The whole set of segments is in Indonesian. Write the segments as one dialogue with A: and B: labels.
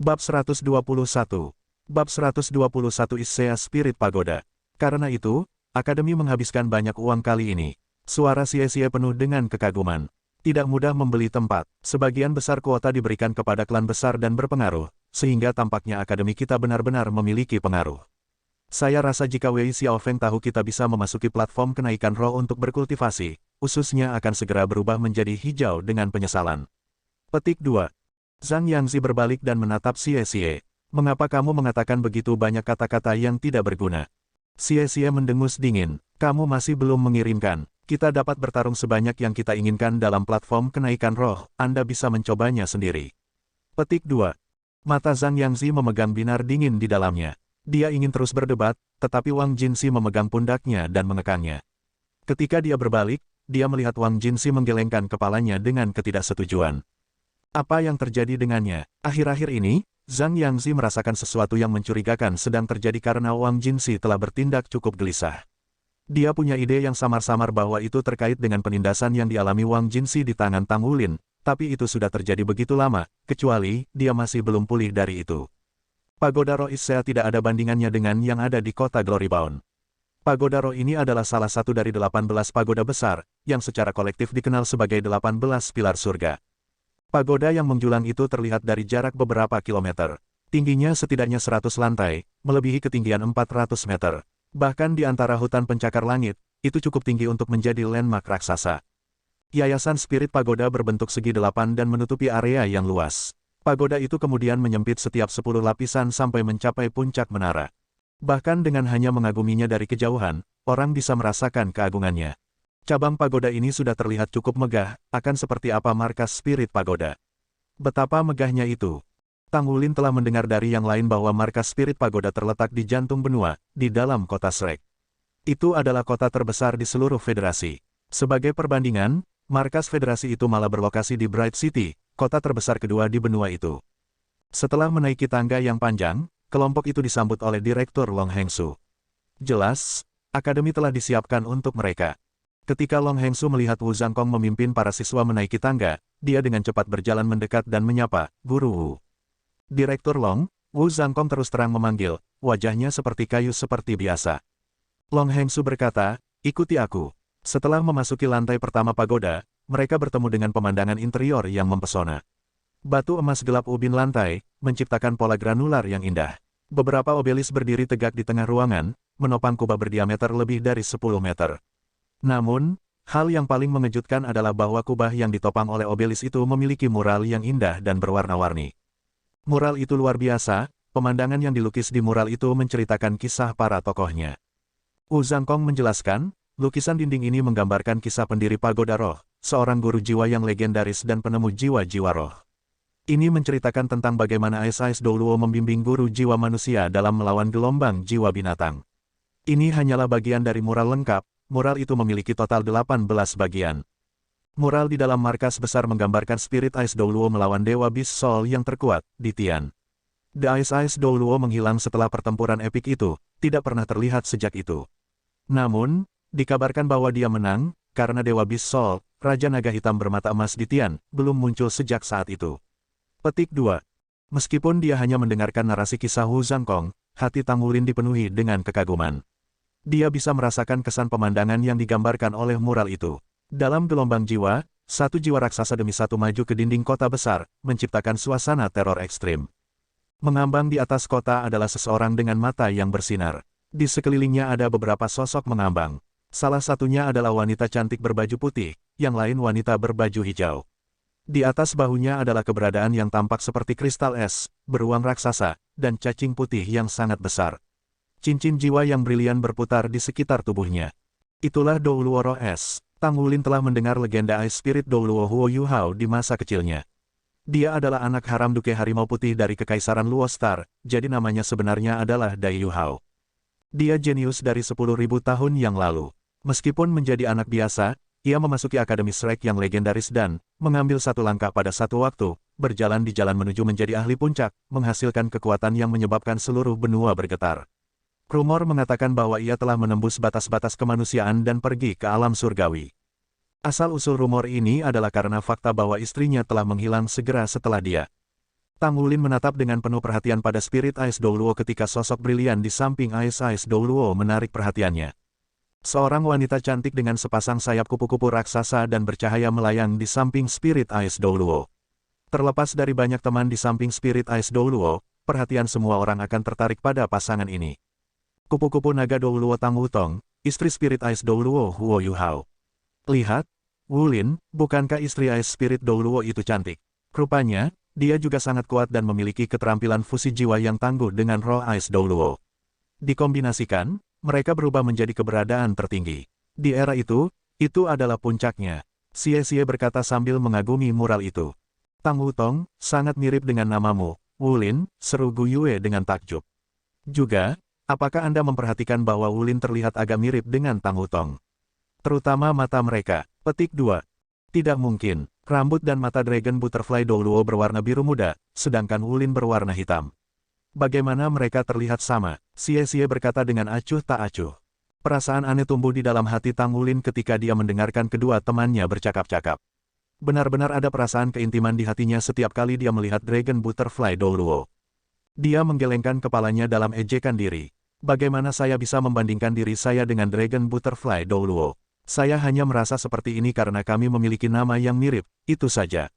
A: Bab 121. Bab 121 Issea Spirit Pagoda. Karena itu, Akademi menghabiskan banyak uang kali ini. Suara sia-sia penuh dengan kekaguman. Tidak mudah membeli tempat. Sebagian besar kuota diberikan kepada klan besar dan berpengaruh, sehingga tampaknya Akademi kita benar-benar memiliki pengaruh. Saya rasa jika Wei Xiaofeng tahu kita bisa memasuki platform kenaikan roh untuk berkultivasi, ususnya akan segera berubah menjadi hijau dengan penyesalan. Petik 2. Zhang Yangzi berbalik dan menatap Xie Xie. Mengapa kamu mengatakan begitu banyak kata-kata yang tidak berguna? Xie Xie mendengus dingin. Kamu masih belum mengirimkan. Kita dapat bertarung sebanyak yang kita inginkan dalam platform kenaikan roh. Anda bisa mencobanya sendiri. Petik 2. Mata Zhang Yangzi memegang binar dingin di dalamnya. Dia ingin terus berdebat, tetapi Wang Jinxi memegang pundaknya dan mengekangnya. Ketika dia berbalik, dia melihat Wang Jinxi menggelengkan kepalanya dengan ketidaksetujuan. Apa yang terjadi dengannya? Akhir-akhir ini, Zhang Yangzi merasakan sesuatu yang mencurigakan sedang terjadi karena Wang Jinxi telah bertindak cukup gelisah. Dia punya ide yang samar-samar bahwa itu terkait dengan penindasan yang dialami Wang Jinxi di tangan Tang Wulin, tapi itu sudah terjadi begitu lama, kecuali dia masih belum pulih dari itu. Pagoda Roh Issea tidak ada bandingannya dengan yang ada di kota Glorybound. Pagoda Roh ini adalah salah satu dari 18 pagoda besar, yang secara kolektif dikenal sebagai 18 pilar surga. Pagoda yang menjulang itu terlihat dari jarak beberapa kilometer. Tingginya setidaknya 100 lantai, melebihi ketinggian 400 meter. Bahkan di antara hutan pencakar langit, itu cukup tinggi untuk menjadi landmark raksasa. Yayasan Spirit Pagoda berbentuk segi 8 dan menutupi area yang luas. Pagoda itu kemudian menyempit setiap 10 lapisan sampai mencapai puncak menara. Bahkan dengan hanya mengaguminya dari kejauhan, orang bisa merasakan keagungannya. Cabang pagoda ini sudah terlihat cukup megah, akan seperti apa markas Spirit Pagoda. Betapa megahnya itu. Tang Wulin telah mendengar dari yang lain bahwa markas Spirit Pagoda terletak di jantung benua, di dalam kota Shrek. Itu adalah kota terbesar di seluruh federasi. Sebagai perbandingan, markas federasi itu malah berlokasi di Bright City, kota terbesar kedua di benua itu. Setelah menaiki tangga yang panjang, kelompok itu disambut oleh Direktur Long Hengsu. Jelas, Akademi telah disiapkan untuk mereka. Ketika Long Hengsu melihat Wu Zhangkong memimpin para siswa menaiki tangga, dia dengan cepat berjalan mendekat dan menyapa, Guru Wu. Direktur Long, Wu Zhangkong terus terang memanggil, wajahnya seperti kayu seperti biasa. Long Hengsu berkata, ikuti aku. Setelah memasuki lantai pertama pagoda, mereka bertemu dengan pemandangan interior yang mempesona. Batu emas gelap ubin lantai, menciptakan pola granular yang indah. Beberapa obelis berdiri tegak di tengah ruangan, menopang kubah berdiameter lebih dari 10 meter. Namun, hal yang paling mengejutkan adalah bahwa kubah yang ditopang oleh obelis itu memiliki mural yang indah dan berwarna-warni. Mural itu luar biasa, pemandangan yang dilukis di mural itu menceritakan kisah para tokohnya. Wu Zhangkong menjelaskan, lukisan dinding ini menggambarkan kisah pendiri Pagoda Roh, seorang guru jiwa yang legendaris dan penemu jiwa-jiwa roh. Ini menceritakan tentang bagaimana Ais Douluo membimbing guru jiwa manusia dalam melawan gelombang jiwa binatang. Ini hanyalah bagian dari mural lengkap. Mural itu memiliki total 18 bagian. Mural di dalam markas besar menggambarkan spirit Ais Douluo melawan Dewa Beast Soul yang terkuat, di Tian. The Ais Douluo menghilang setelah pertempuran epik itu, tidak pernah terlihat sejak itu. Namun, dikabarkan bahwa dia menang, karena Dewa Beast Soul, Raja Naga Hitam bermata emas di Tian, belum muncul sejak saat itu. Petik 2. Meskipun dia hanya mendengarkan narasi kisah Wu Zhangkong, hati Tang Wulin dipenuhi dengan kekaguman. Dia bisa merasakan kesan pemandangan yang digambarkan oleh mural itu. Dalam gelombang jiwa, satu jiwa raksasa demi satu maju ke dinding kota besar, menciptakan suasana teror ekstrim. Mengambang di atas kota adalah seseorang dengan mata yang bersinar. Di sekelilingnya ada beberapa sosok mengambang. Salah satunya adalah wanita cantik berbaju putih, yang lain wanita berbaju hijau. Di atas bahunya adalah keberadaan yang tampak seperti kristal es, beruang raksasa, dan cacing putih yang sangat besar. Cincin jiwa yang brilian berputar di sekitar tubuhnya. Itulah Douluo Roh Es. Tang Wulin telah mendengar legenda Ice Spirit Douluo Huo Yuhao di masa kecilnya. Dia adalah anak haram Duke Harimau Putih dari Kekaisaran Luo Star, jadi namanya sebenarnya adalah Dai Yuhao. Dia jenius dari 10.000 tahun yang lalu. Meskipun menjadi anak biasa, ia memasuki Akademi Shrek yang legendaris dan mengambil satu langkah pada satu waktu, berjalan di jalan menuju menjadi ahli puncak, menghasilkan kekuatan yang menyebabkan seluruh benua bergetar. Rumor mengatakan bahwa ia telah menembus batas-batas kemanusiaan dan pergi ke alam surgawi. Asal-usul rumor ini adalah karena fakta bahwa istrinya telah menghilang segera setelah dia Tang Wulin menatap dengan penuh perhatian pada spirit Ais Douluo ketika sosok brilian di samping Ais Douluo menarik perhatiannya. Seorang wanita cantik dengan sepasang sayap kupu-kupu raksasa dan bercahaya melayang di samping spirit Ais Douluo. Terlepas dari banyak teman di samping spirit Ais Douluo, perhatian semua orang akan tertarik pada pasangan ini. Kupu-kupu naga Douluo Tang Wutong, istri spirit Ais Douluo Huo Yuhao. Lihat, Wulin, bukankah istri Ais Spirit Douluo itu cantik? Rupanya, dia juga sangat kuat dan memiliki keterampilan fusi jiwa yang tangguh dengan roh Ais Douluo. Dikombinasikan, mereka berubah menjadi keberadaan tertinggi. Di era itu adalah puncaknya. Xie berkata sambil mengagumi mural itu. Tang Wutong, sangat mirip dengan namamu, Wulin, seru Gu Yue dengan takjub. Juga, apakah Anda memperhatikan bahwa Wulin terlihat agak mirip dengan Tang Wutong? Terutama mata mereka. Petik 2. Tidak mungkin. Rambut dan mata Dragon Butterfly Douluo berwarna biru muda, sedangkan Wulin berwarna hitam. Bagaimana mereka terlihat sama? Xie berkata dengan acuh tak acuh. Perasaan aneh tumbuh di dalam hati Tang Wulin ketika dia mendengarkan kedua temannya bercakap-cakap. Benar-benar ada perasaan keintiman di hatinya setiap kali dia melihat Dragon Butterfly Douluo. Dia menggelengkan kepalanya dalam ejekan diri. Bagaimana saya bisa membandingkan diri saya dengan Dragon Butterfly Douluo? Saya hanya merasa seperti ini karena kami memiliki nama yang mirip, itu saja.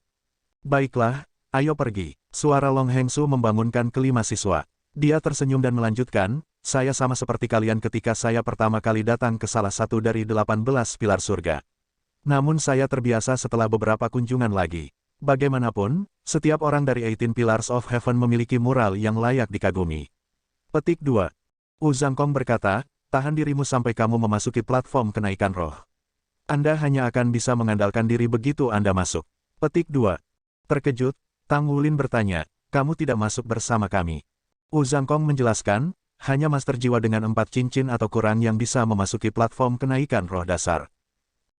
A: Baiklah, ayo pergi. Suara Long Hengsu membangunkan kelima siswa. Dia tersenyum dan melanjutkan, saya sama seperti kalian ketika saya pertama kali datang ke salah satu dari 18 pilar surga. Namun saya terbiasa setelah beberapa kunjungan lagi. Bagaimanapun, setiap orang dari 18 Pillars of Heaven memiliki mural yang layak dikagumi. Petik 2. Wu Zhangkong berkata, tahan dirimu sampai kamu memasuki platform kenaikan roh. Anda hanya akan bisa mengandalkan diri begitu Anda masuk. Petik 2. Terkejut, Tang Wulin bertanya, kamu tidak masuk bersama kami. Wu Zhangkong menjelaskan, hanya master jiwa dengan 4 cincin atau kurang yang bisa memasuki platform kenaikan roh dasar.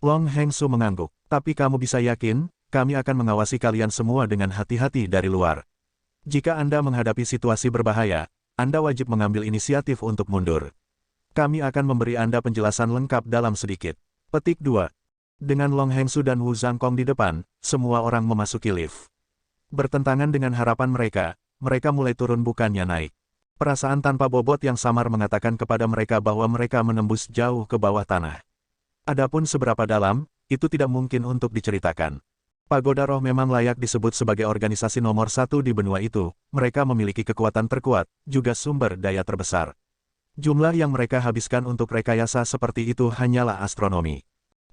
A: Long Hengsu mengangguk, tapi kamu bisa yakin, kami akan mengawasi kalian semua dengan hati-hati dari luar. Jika Anda menghadapi situasi berbahaya, Anda wajib mengambil inisiatif untuk mundur. Kami akan memberi Anda penjelasan lengkap dalam sedikit. Petik 2. Dengan Long Hengsu dan Wu Zhangkong di depan, semua orang memasuki lift. Bertentangan dengan harapan mereka mulai turun bukannya naik. Perasaan tanpa bobot yang samar mengatakan kepada mereka bahwa mereka menembus jauh ke bawah tanah. Adapun seberapa dalam, itu tidak mungkin untuk diceritakan. Pagoda Roh memang layak disebut sebagai organisasi nomor 1 di benua itu, mereka memiliki kekuatan terkuat, juga sumber daya terbesar. Jumlah yang mereka habiskan untuk rekayasa seperti itu hanyalah astronomi.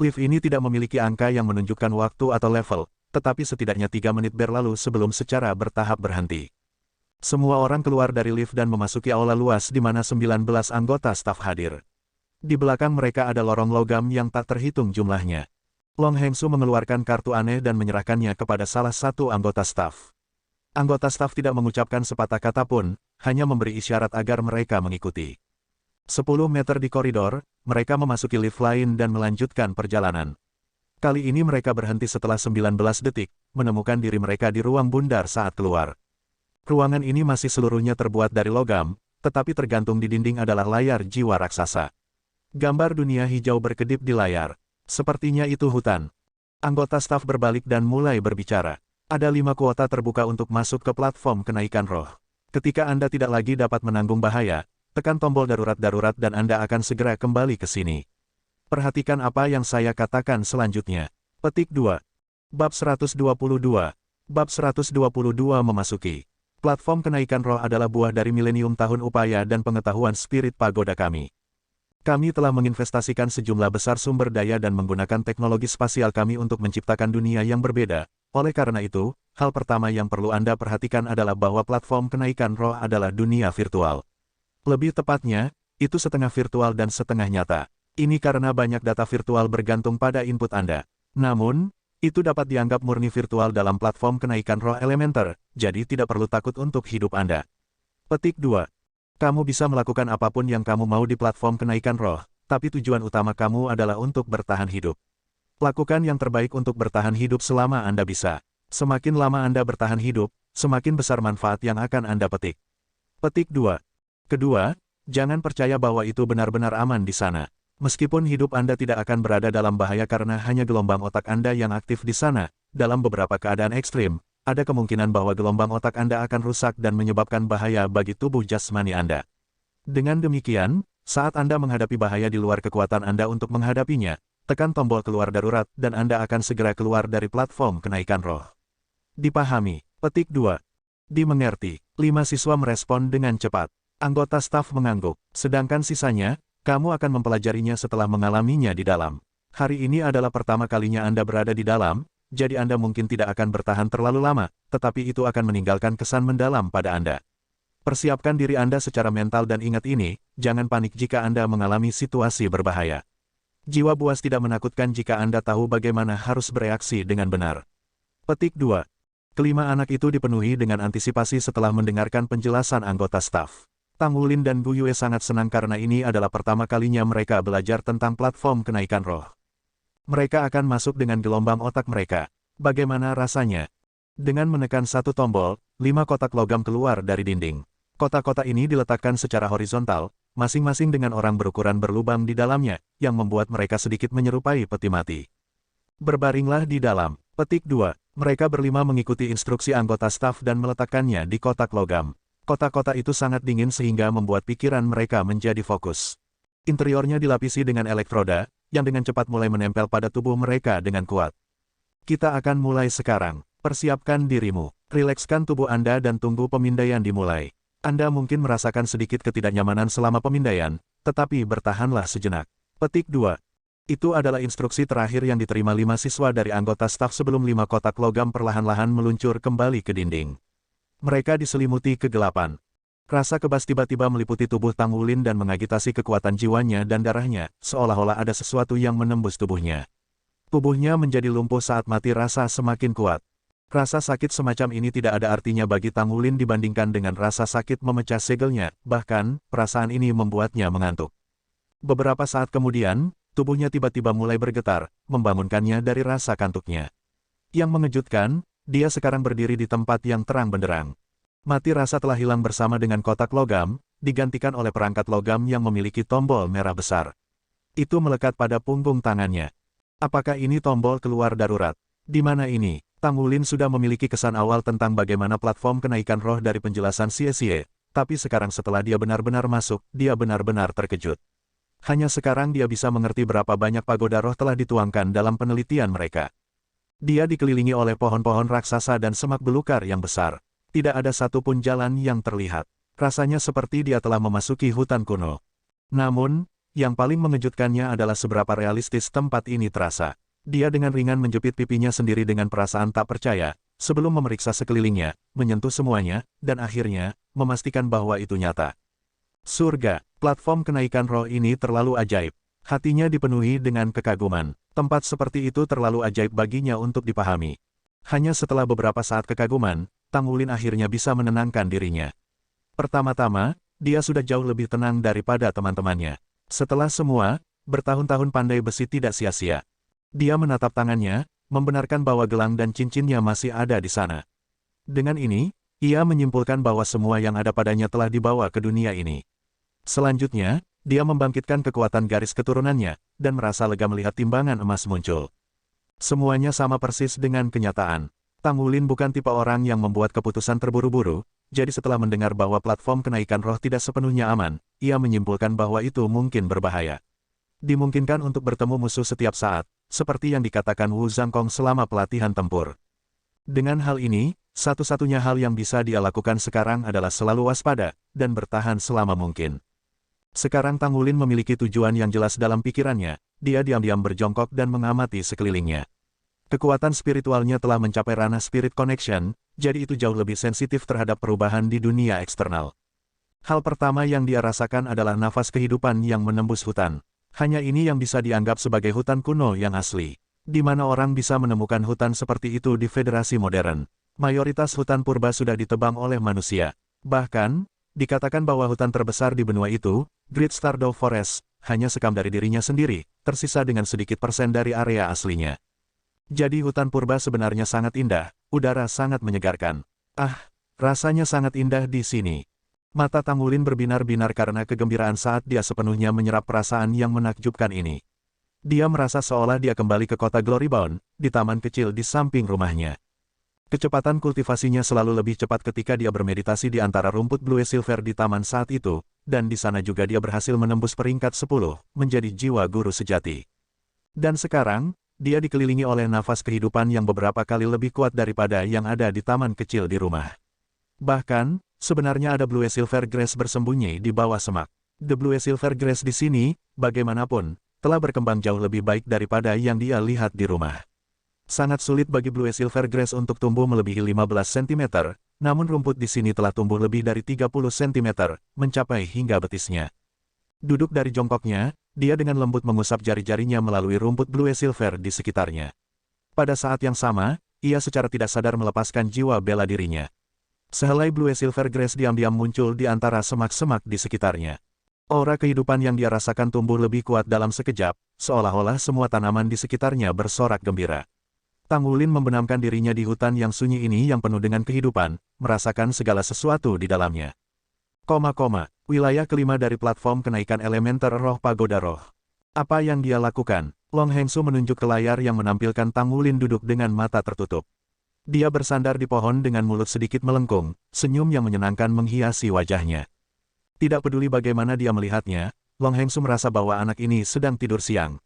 A: Lift ini tidak memiliki angka yang menunjukkan waktu atau level, tetapi setidaknya 3 menit berlalu sebelum secara bertahap berhenti. Semua orang keluar dari lift dan memasuki aula luas di mana 19 anggota staf hadir. Di belakang mereka ada lorong logam yang tak terhitung jumlahnya. Long Hengsu mengeluarkan kartu aneh dan menyerahkannya kepada salah satu anggota staf. Anggota staf tidak mengucapkan sepatah kata pun, hanya memberi isyarat agar mereka mengikuti. 10 meter di koridor, mereka memasuki lift lain dan melanjutkan perjalanan. Kali ini mereka berhenti setelah 19 detik, menemukan diri mereka di ruang bundar saat keluar. Ruangan ini masih seluruhnya terbuat dari logam, tetapi tergantung di dinding adalah layar jiwa raksasa. Gambar dunia hijau berkedip di layar. Sepertinya itu hutan. Anggota staf berbalik dan mulai berbicara. Ada 5 kuota terbuka untuk masuk ke platform kenaikan roh. Ketika Anda tidak lagi dapat menanggung bahaya, tekan tombol darurat-darurat dan Anda akan segera kembali ke sini. Perhatikan apa yang saya katakan selanjutnya. Petik 2. Bab 122. Bab 122 memasuki. Platform kenaikan roh adalah buah dari milenium tahun upaya dan pengetahuan spirit pagoda kami. Kami telah menginvestasikan sejumlah besar sumber daya dan menggunakan teknologi spasial kami untuk menciptakan dunia yang berbeda. Oleh karena itu, hal pertama yang perlu Anda perhatikan adalah bahwa platform kenaikan roh adalah dunia virtual. Lebih tepatnya, itu setengah virtual dan setengah nyata. Ini karena banyak data virtual bergantung pada input Anda. Namun, itu dapat dianggap murni virtual dalam platform kenaikan roh elementer, jadi tidak perlu takut untuk hidup Anda. Petik 2. Kamu bisa melakukan apapun yang kamu mau di platform kenaikan roh, tapi tujuan utama kamu adalah untuk bertahan hidup. Lakukan yang terbaik untuk bertahan hidup selama Anda bisa. Semakin lama Anda bertahan hidup, semakin besar manfaat yang akan Anda petik. Petik 2. Kedua, jangan percaya bahwa itu benar-benar aman di sana. Meskipun hidup Anda tidak akan berada dalam bahaya karena hanya gelombang otak Anda yang aktif di sana, dalam beberapa keadaan ekstrim, ada kemungkinan bahwa gelombang otak Anda akan rusak dan menyebabkan bahaya bagi tubuh jasmani Anda. Dengan demikian, saat Anda menghadapi bahaya di luar kekuatan Anda untuk menghadapinya, tekan tombol keluar darurat dan Anda akan segera keluar dari platform kenaikan roh. Dipahami. Petik 2. Dimengerti. 5 siswa merespon dengan cepat. Anggota staf mengangguk. Sedangkan sisanya, kamu akan mempelajarinya setelah mengalaminya di dalam. Hari ini adalah pertama kalinya Anda berada di dalam, jadi Anda mungkin tidak akan bertahan terlalu lama, tetapi itu akan meninggalkan kesan mendalam pada Anda. Persiapkan diri Anda secara mental dan ingat ini, jangan panik jika Anda mengalami situasi berbahaya. Jiwa buas tidak menakutkan jika Anda tahu bagaimana harus bereaksi dengan benar. Petik 2. Kelima anak itu dipenuhi dengan antisipasi setelah mendengarkan penjelasan anggota staf. Tang Wulin dan Gu Yue sangat senang karena ini adalah pertama kalinya mereka belajar tentang platform kenaikan roh. Mereka akan masuk dengan gelombang otak mereka. Bagaimana rasanya? Dengan menekan satu tombol, 5 kotak logam keluar dari dinding. Kotak-kotak ini diletakkan secara horizontal, masing-masing dengan orang berukuran berlubang di dalamnya, yang membuat mereka sedikit menyerupai peti mati. Berbaringlah di dalam. Petik 2. Mereka berlima mengikuti instruksi anggota staf dan meletakkannya di kotak logam. Kotak-kotak itu sangat dingin sehingga membuat pikiran mereka menjadi fokus. Interiornya dilapisi dengan elektroda, yang dengan cepat mulai menempel pada tubuh mereka dengan kuat. Kita akan mulai sekarang. Persiapkan dirimu. Rilekskan tubuh Anda dan tunggu pemindaian dimulai. Anda mungkin merasakan sedikit ketidaknyamanan selama pemindaian, tetapi bertahanlah sejenak. Petik 2. Itu adalah instruksi terakhir yang diterima 5 siswa dari anggota staf sebelum 5 kotak logam perlahan-lahan meluncur kembali ke dinding. Mereka diselimuti kegelapan. Rasa kebas tiba-tiba meliputi tubuh Tang Wulin dan mengagitasi kekuatan jiwanya dan darahnya, seolah-olah ada sesuatu yang menembus tubuhnya. Tubuhnya menjadi lumpuh saat mati rasa semakin kuat. Rasa sakit semacam ini tidak ada artinya bagi Tang Wulin dibandingkan dengan rasa sakit memecah segelnya, bahkan, perasaan ini membuatnya mengantuk. Beberapa saat kemudian, tubuhnya tiba-tiba mulai bergetar, membangunkannya dari rasa kantuknya. Yang mengejutkan, dia sekarang berdiri di tempat yang terang benderang. Mati rasa telah hilang bersama dengan kotak logam, digantikan oleh perangkat logam yang memiliki tombol merah besar. Itu melekat pada punggung tangannya. Apakah ini tombol keluar darurat? Di mana ini? Tang Wulin sudah memiliki kesan awal tentang bagaimana platform kenaikan roh dari penjelasan Xie, tapi sekarang setelah dia benar-benar masuk, dia benar-benar terkejut. Hanya sekarang dia bisa mengerti berapa banyak pagoda roh telah dituangkan dalam penelitian mereka. Dia dikelilingi oleh pohon-pohon raksasa dan semak belukar yang besar. Tidak ada satupun jalan yang terlihat. Rasanya seperti dia telah memasuki hutan kuno. Namun, yang paling mengejutkannya adalah seberapa realistis tempat ini terasa. Dia dengan ringan menjepit pipinya sendiri dengan perasaan tak percaya, sebelum memeriksa sekelilingnya, menyentuh semuanya, dan akhirnya, memastikan bahwa itu nyata. Surga, platform kenaikan roh ini terlalu ajaib. Hatinya dipenuhi dengan kekaguman. Tempat seperti itu terlalu ajaib baginya untuk dipahami. Hanya setelah beberapa saat kekaguman, Tang Wulin akhirnya bisa menenangkan dirinya. Pertama-tama, dia sudah jauh lebih tenang daripada teman-temannya. Setelah semua, bertahun-tahun pandai besi tidak sia-sia. Dia menatap tangannya, membenarkan bahwa gelang dan cincinnya masih ada di sana. Dengan ini, ia menyimpulkan bahwa semua yang ada padanya telah dibawa ke dunia ini. Selanjutnya, dia membangkitkan kekuatan garis keturunannya, dan merasa lega melihat timbangan emas muncul. Semuanya sama persis dengan kenyataan. Tang Wulin bukan tipe orang yang membuat keputusan terburu-buru, jadi setelah mendengar bahwa platform kenaikan roh tidak sepenuhnya aman, ia menyimpulkan bahwa itu mungkin berbahaya. Dimungkinkan untuk bertemu musuh setiap saat, seperti yang dikatakan Wu Zhangkong selama pelatihan tempur. Dengan hal ini, satu-satunya hal yang bisa dia lakukan sekarang adalah selalu waspada, dan bertahan selama mungkin. Sekarang Tang Wulin memiliki tujuan yang jelas dalam pikirannya, dia diam-diam berjongkok dan mengamati sekelilingnya. Kekuatan spiritualnya telah mencapai ranah spirit connection, jadi itu jauh lebih sensitif terhadap perubahan di dunia eksternal. Hal pertama yang dia rasakan adalah nafas kehidupan yang menembus hutan. Hanya ini yang bisa dianggap sebagai hutan kuno yang asli. Di mana orang bisa menemukan hutan seperti itu di federasi modern. Mayoritas hutan purba sudah ditebang oleh manusia. Bahkan, dikatakan bahwa hutan terbesar di benua itu, Great Stardew Forest, hanya sekam dari dirinya sendiri, tersisa dengan sedikit persen dari area aslinya. Jadi hutan purba sebenarnya sangat indah, udara sangat menyegarkan. Ah, rasanya sangat indah di sini. Mata Tang Wulin berbinar-binar karena kegembiraan saat dia sepenuhnya menyerap perasaan yang menakjubkan ini. Dia merasa seolah dia kembali ke kota Glorybound, di taman kecil di samping rumahnya. Kecepatan kultivasinya selalu lebih cepat ketika dia bermeditasi di antara rumput Blue Silver di taman saat itu, dan di sana juga dia berhasil menembus peringkat 10, menjadi jiwa guru sejati. Dan sekarang, dia dikelilingi oleh nafas kehidupan yang beberapa kali lebih kuat daripada yang ada di taman kecil di rumah. Bahkan, sebenarnya ada Blue Silver Grass bersembunyi di bawah semak. The Blue Silver Grass di sini, bagaimanapun, telah berkembang jauh lebih baik daripada yang dia lihat di rumah. Sangat sulit bagi Blue Silver Grass untuk tumbuh melebihi 15 cm, namun rumput di sini telah tumbuh lebih dari 30 cm, mencapai hingga betisnya. Duduk dari jongkoknya, dia dengan lembut mengusap jari-jarinya melalui rumput Blue Silver di sekitarnya. Pada saat yang sama, ia secara tidak sadar melepaskan jiwa bela dirinya. Sehelai Blue Silver Grass diam-diam muncul di antara semak-semak di sekitarnya. Aura kehidupan yang dia rasakan tumbuh lebih kuat dalam sekejap, seolah-olah semua tanaman di sekitarnya bersorak gembira. Tang Wulin membenamkan dirinya di hutan yang sunyi ini yang penuh dengan kehidupan, merasakan segala sesuatu di dalamnya. Wilayah kelima dari platform kenaikan elementer roh Pagoda Roh. Apa yang dia lakukan? Long Hengsu menunjuk ke layar yang menampilkan Tang Wulin duduk dengan mata tertutup. Dia bersandar di pohon dengan mulut sedikit melengkung, senyum yang menyenangkan menghiasi wajahnya. Tidak peduli bagaimana dia melihatnya, Long Hengsu merasa bahwa anak ini sedang tidur siang.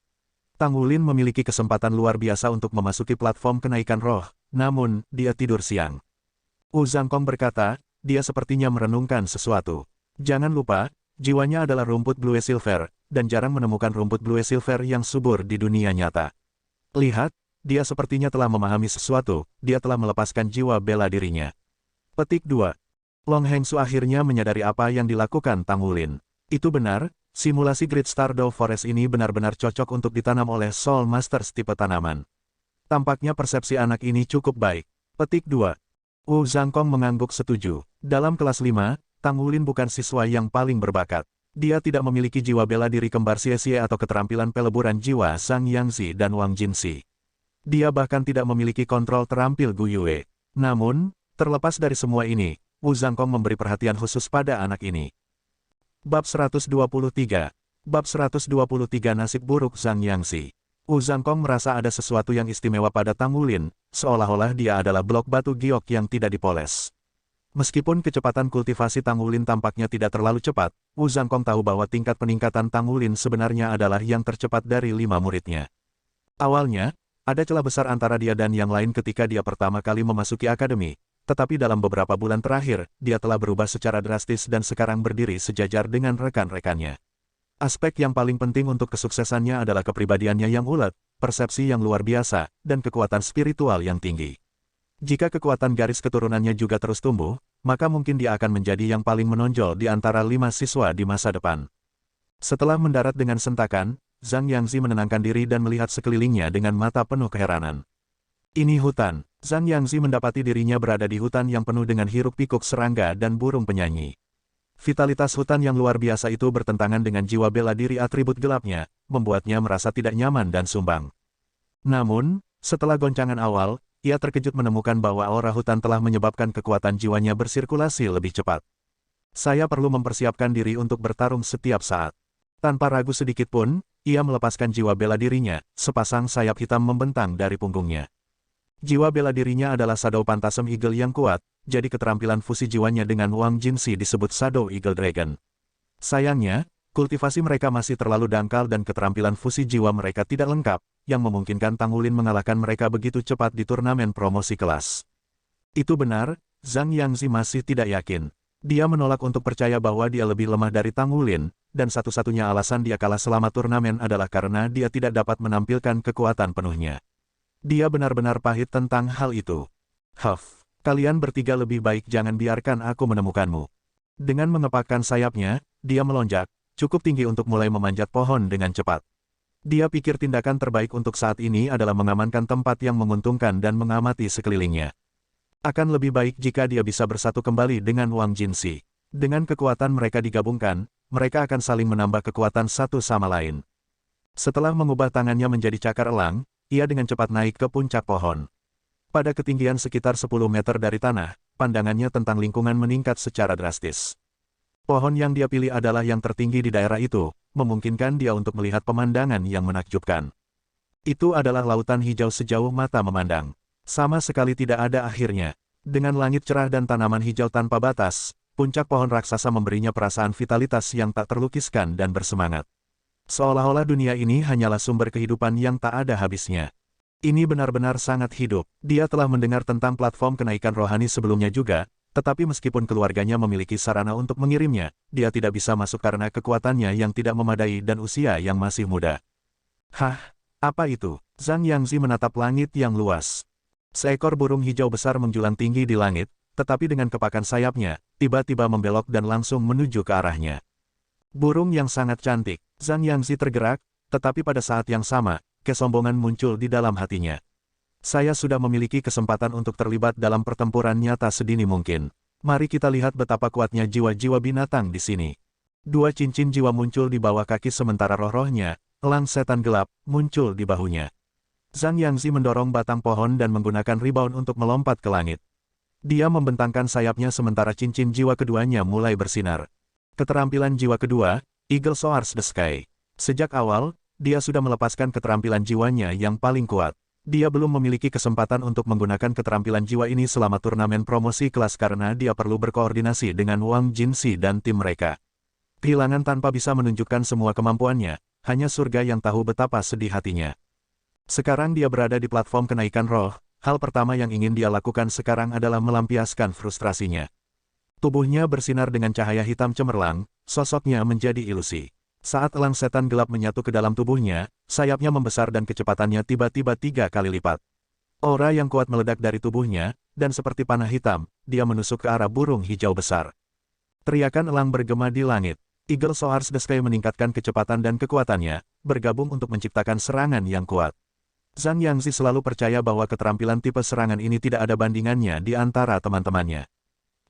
A: Tang Wulin memiliki kesempatan luar biasa untuk memasuki platform kenaikan roh, namun, dia tidur siang. Wu Zhangkong berkata, dia sepertinya merenungkan sesuatu. Jangan lupa, jiwanya adalah rumput Blue Silver, dan jarang menemukan rumput Blue Silver yang subur di dunia nyata. Lihat, dia sepertinya telah memahami sesuatu, dia telah melepaskan jiwa bela dirinya. Petik 2. Long Hengsu akhirnya menyadari apa yang dilakukan Tang Wulin. Itu benar. Simulasi Great Stardew Forest ini benar-benar cocok untuk ditanam oleh Soul Masters tipe tanaman. Tampaknya persepsi anak ini cukup baik. Petik 2. Wu Zhangkong mengangguk setuju. Dalam kelas 5, Tang Wulin bukan siswa yang paling berbakat. Dia tidak memiliki jiwa bela diri kembar Xie atau keterampilan peleburan jiwa Zhang Yangzi dan Wang Jinxi. Dia bahkan tidak memiliki kontrol terampil Gu Yue. Namun, terlepas dari semua ini, Wu Zhangkong memberi perhatian khusus pada anak ini. Bab 123. Bab 123 Nasib buruk Zhang Yangzi. Wu Zhangkong merasa ada sesuatu yang istimewa pada Tang Wulin, seolah-olah dia adalah blok batu giok yang tidak dipoles. Meskipun kecepatan kultivasi Tang Wulin tampaknya tidak terlalu cepat, Wu Zhangkong tahu bahwa tingkat peningkatan Tang Wulin sebenarnya adalah yang tercepat dari 5 muridnya. Awalnya, ada celah besar antara dia dan yang lain ketika dia pertama kali memasuki akademi. Tetapi dalam beberapa bulan terakhir, dia telah berubah secara drastis dan sekarang berdiri sejajar dengan rekan-rekannya. Aspek yang paling penting untuk kesuksesannya adalah kepribadiannya yang ulet, persepsi yang luar biasa, dan kekuatan spiritual yang tinggi. Jika kekuatan garis keturunannya juga terus tumbuh, maka mungkin dia akan menjadi yang paling menonjol di antara 5 siswa di masa depan. Setelah mendarat dengan sentakan, Zhang Yangzi menenangkan diri dan melihat sekelilingnya dengan mata penuh keheranan. Ini hutan. Zhang Yangzi mendapati dirinya berada di hutan yang penuh dengan hiruk-pikuk serangga dan burung penyanyi. Vitalitas hutan yang luar biasa itu bertentangan dengan jiwa bela diri atribut gelapnya, membuatnya merasa tidak nyaman dan sumbang. Namun, setelah goncangan awal, ia terkejut menemukan bahwa aura hutan telah menyebabkan kekuatan jiwanya bersirkulasi lebih cepat. Saya perlu mempersiapkan diri untuk bertarung setiap saat. Tanpa ragu sedikit pun, ia melepaskan jiwa bela dirinya, sepasang sayap hitam membentang dari punggungnya. Jiwa bela dirinya adalah Shadow Phantasm Eagle yang kuat, jadi keterampilan fusi jiwanya dengan Wang Jinxi disebut Shadow Eagle Dragon. Sayangnya, kultivasi mereka masih terlalu dangkal dan keterampilan fusi jiwa mereka tidak lengkap, yang memungkinkan Tang Wulin mengalahkan mereka begitu cepat di turnamen promosi kelas. Itu benar, Zhang Yangzi masih tidak yakin. Dia menolak untuk percaya bahwa dia lebih lemah dari Tang Wulin, dan satu-satunya alasan dia kalah selama turnamen adalah karena dia tidak dapat menampilkan kekuatan penuhnya. Dia benar-benar pahit tentang hal itu. Kalian bertiga lebih baik jangan biarkan aku menemukanmu. Dengan mengepakkan sayapnya, dia melonjak, cukup tinggi untuk mulai memanjat pohon dengan cepat. Dia pikir tindakan terbaik untuk saat ini adalah mengamankan tempat yang menguntungkan dan mengamati sekelilingnya. Akan lebih baik jika dia bisa bersatu kembali dengan Wang Jinxi. Dengan kekuatan mereka digabungkan, mereka akan saling menambah kekuatan satu sama lain. Setelah mengubah tangannya menjadi cakar elang, ia dengan cepat naik ke puncak pohon. Pada ketinggian sekitar 10 meter dari tanah, pandangannya tentang lingkungan meningkat secara drastis. Pohon yang dia pilih adalah yang tertinggi di daerah itu, memungkinkan dia untuk melihat pemandangan yang menakjubkan. Itu adalah lautan hijau sejauh mata memandang. Sama sekali tidak ada akhirnya. Dengan langit cerah dan tanaman hijau tanpa batas, puncak pohon raksasa memberinya perasaan vitalitas yang tak terlukiskan dan bersemangat. Seolah-olah dunia ini hanyalah sumber kehidupan yang tak ada habisnya. Ini benar-benar sangat hidup. Dia telah mendengar tentang platform kenaikan rohani sebelumnya juga, tetapi meskipun keluarganya memiliki sarana untuk mengirimnya, dia tidak bisa masuk karena kekuatannya yang tidak memadai dan usia yang masih muda. Hah, apa itu? Zhang Yangzi menatap langit yang luas. Seekor burung hijau besar menjulang tinggi di langit, tetapi dengan kepakan sayapnya, tiba-tiba membelok dan langsung menuju ke arahnya. Burung yang sangat cantik. Zhang Yangzi tergerak, tetapi pada saat yang sama, kesombongan muncul di dalam hatinya. Saya sudah memiliki kesempatan untuk terlibat dalam pertempuran nyata sedini mungkin. Mari kita lihat betapa kuatnya jiwa-jiwa binatang di sini. Dua cincin jiwa muncul di bawah kaki sementara roh-rohnya, elang setan gelap, muncul di bahunya. Zhang Yangzi mendorong batang pohon dan menggunakan rebound untuk melompat ke langit. Dia membentangkan sayapnya sementara cincin jiwa keduanya mulai bersinar. Keterampilan jiwa kedua, Eagle Soars the Sky. Sejak awal, dia sudah melepaskan keterampilan jiwanya yang paling kuat. Dia belum memiliki kesempatan untuk menggunakan keterampilan jiwa ini selama turnamen promosi kelas karena dia perlu berkoordinasi dengan Wang Jinxi dan tim mereka. Kehilangan tanpa bisa menunjukkan semua kemampuannya, hanya surga yang tahu betapa sedih hatinya. Sekarang dia berada di platform kenaikan roh, hal pertama yang ingin dia lakukan sekarang adalah melampiaskan frustrasinya. Tubuhnya bersinar dengan cahaya hitam cemerlang, sosoknya menjadi ilusi. Saat elang setan gelap menyatu ke dalam tubuhnya, sayapnya membesar dan kecepatannya tiba-tiba 3 kali lipat. Aura yang kuat meledak dari tubuhnya, dan seperti panah hitam, dia menusuk ke arah burung hijau besar. Teriakan elang bergema di langit. Eagle Soars the Sky meningkatkan kecepatan dan kekuatannya, bergabung untuk menciptakan serangan yang kuat. Zhang Yangzi selalu percaya bahwa keterampilan tipe serangan ini tidak ada bandingannya di antara teman-temannya.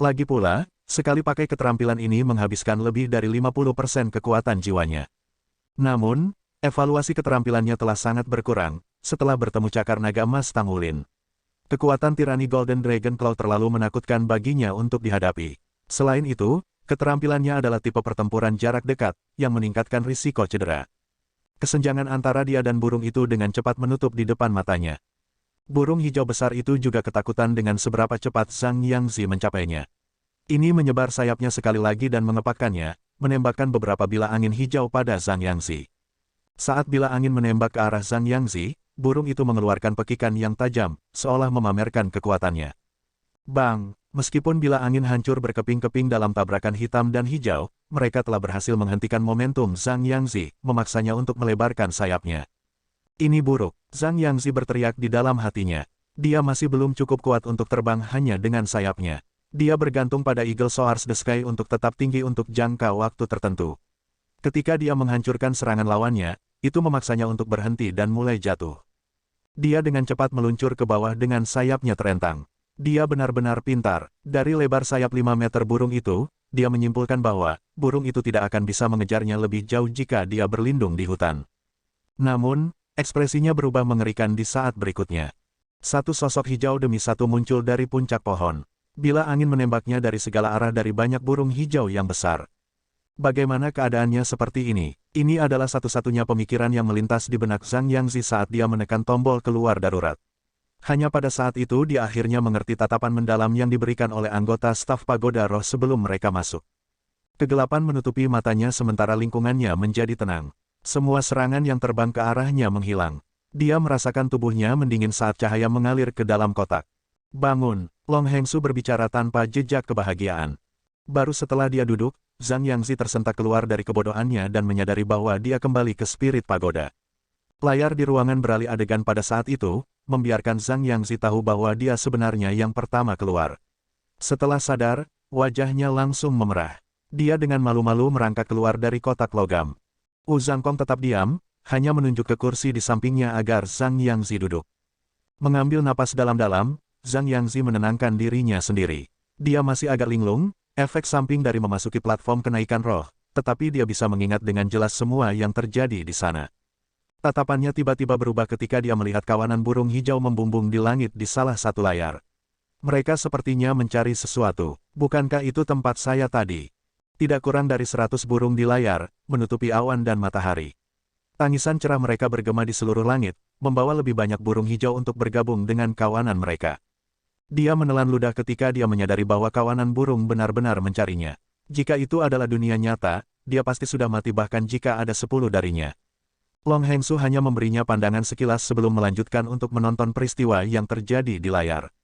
A: Lagi pula, sekali pakai keterampilan ini menghabiskan lebih dari 50% kekuatan jiwanya. Namun, evaluasi keterampilannya telah sangat berkurang, setelah bertemu cakar naga emas Tangulin. Kekuatan tirani Golden Dragon Claw terlalu menakutkan baginya untuk dihadapi. Selain itu, keterampilannya adalah tipe pertempuran jarak dekat, yang meningkatkan risiko cedera. Kesenjangan antara dia dan burung itu dengan cepat menutup di depan matanya. Burung hijau besar itu juga ketakutan dengan seberapa cepat Zhang Yangzi mencapainya. Ini menyebar sayapnya sekali lagi dan mengepakkannya, menembakkan beberapa bilah angin hijau pada Zhang Yangzi. Saat bilah angin menembak ke arah Zhang Yangzi, burung itu mengeluarkan pekikan yang tajam, seolah memamerkan kekuatannya. Bang! Meskipun bilah angin hancur berkeping-keping dalam tabrakan hitam dan hijau, mereka telah berhasil menghentikan momentum Zhang Yangzi, memaksanya untuk melebarkan sayapnya. Ini buruk, Zhang Yangzi berteriak di dalam hatinya. Dia masih belum cukup kuat untuk terbang hanya dengan sayapnya. Dia bergantung pada Eagle Soars the Sky untuk tetap tinggi untuk jangka waktu tertentu. Ketika dia menghancurkan serangan lawannya, itu memaksanya untuk berhenti dan mulai jatuh. Dia dengan cepat meluncur ke bawah dengan sayapnya terentang. Dia benar-benar pintar. Dari lebar sayap 5 meter burung itu, dia menyimpulkan bahwa burung itu tidak akan bisa mengejarnya lebih jauh jika dia berlindung di hutan. Namun, ekspresinya berubah mengerikan di saat berikutnya. Satu sosok hijau demi satu muncul dari puncak pohon. Bilah angin menembaknya dari segala arah dari banyak burung hijau yang besar. Bagaimana keadaannya seperti ini? Ini adalah satu-satunya pemikiran yang melintas di benak Zhang Yangzi saat dia menekan tombol keluar darurat. Hanya pada saat itu dia akhirnya mengerti tatapan mendalam yang diberikan oleh anggota staf Pagoda Roh sebelum mereka masuk. Kegelapan menutupi matanya sementara lingkungannya menjadi tenang. Semua serangan yang terbang ke arahnya menghilang. Dia merasakan tubuhnya mendingin saat cahaya mengalir ke dalam kotak. Bangun, Long Hengsu berbicara tanpa jejak kebahagiaan. Baru setelah dia duduk, Zhang Yangzi tersentak keluar dari kebodohannya dan menyadari bahwa dia kembali ke spirit pagoda. Layar di ruangan beralih adegan pada saat itu, membiarkan Zhang Yangzi tahu bahwa dia sebenarnya yang pertama keluar. Setelah sadar, wajahnya langsung memerah. Dia dengan malu-malu merangkak keluar dari kotak logam. Wu Zhangkong tetap diam, hanya menunjuk ke kursi di sampingnya agar Zhang Yangzi duduk. Mengambil napas dalam-dalam, Zhang Yangzi menenangkan dirinya sendiri. Dia masih agak linglung, efek samping dari memasuki platform kenaikan roh, tetapi dia bisa mengingat dengan jelas semua yang terjadi di sana. Tatapannya tiba-tiba berubah ketika dia melihat kawanan burung hijau membumbung di langit di salah satu layar. Mereka sepertinya mencari sesuatu. Bukankah itu tempat saya tadi? Tidak kurang dari 100 burung di layar, menutupi awan dan matahari. Tangisan cerah mereka bergema di seluruh langit, membawa lebih banyak burung hijau untuk bergabung dengan kawanan mereka. Dia menelan ludah ketika dia menyadari bahwa kawanan burung benar-benar mencarinya. Jika itu adalah dunia nyata, dia pasti sudah mati bahkan jika ada 10 darinya. Long Hengsu hanya memberinya pandangan sekilas sebelum melanjutkan untuk menonton peristiwa yang terjadi di layar.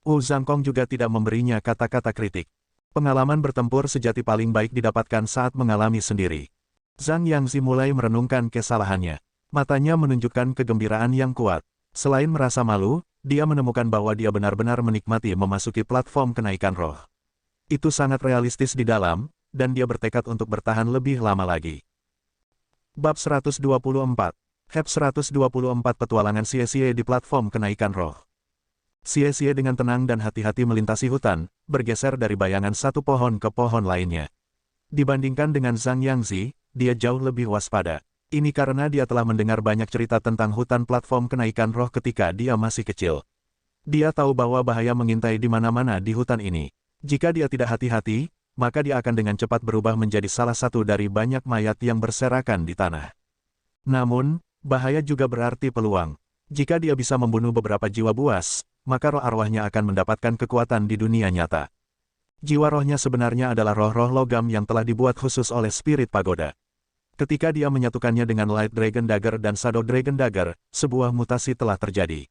A: Wu Zhangkong juga tidak memberinya kata-kata kritik. Pengalaman bertempur sejati paling baik didapatkan saat mengalami sendiri. Zhang Yangzi mulai merenungkan kesalahannya. Matanya menunjukkan kegembiraan yang kuat. Selain merasa malu, dia menemukan bahwa dia benar-benar menikmati memasuki platform kenaikan roh. Itu sangat realistis di dalam, dan dia bertekad untuk bertahan lebih lama lagi. Bab 124. Heb 124 Petualangan Xie di platform kenaikan roh. Xie dengan tenang dan hati-hati melintasi hutan, bergeser dari bayangan satu pohon ke pohon lainnya. Dibandingkan dengan Zhang Yangzi, dia jauh lebih waspada. Ini karena dia telah mendengar banyak cerita tentang hutan platform kenaikan roh ketika dia masih kecil. Dia tahu bahwa bahaya mengintai di mana-mana di hutan ini. Jika dia tidak hati-hati, maka dia akan dengan cepat berubah menjadi salah satu dari banyak mayat yang berserakan di tanah. Namun, bahaya juga berarti peluang. Jika dia bisa membunuh beberapa jiwa buas, maka roh arwahnya akan mendapatkan kekuatan di dunia nyata. Jiwa rohnya sebenarnya adalah roh-roh logam yang telah dibuat khusus oleh Spirit Pagoda. Ketika dia menyatukannya dengan Light Dragon Dagger dan Shadow Dragon Dagger, sebuah mutasi telah terjadi.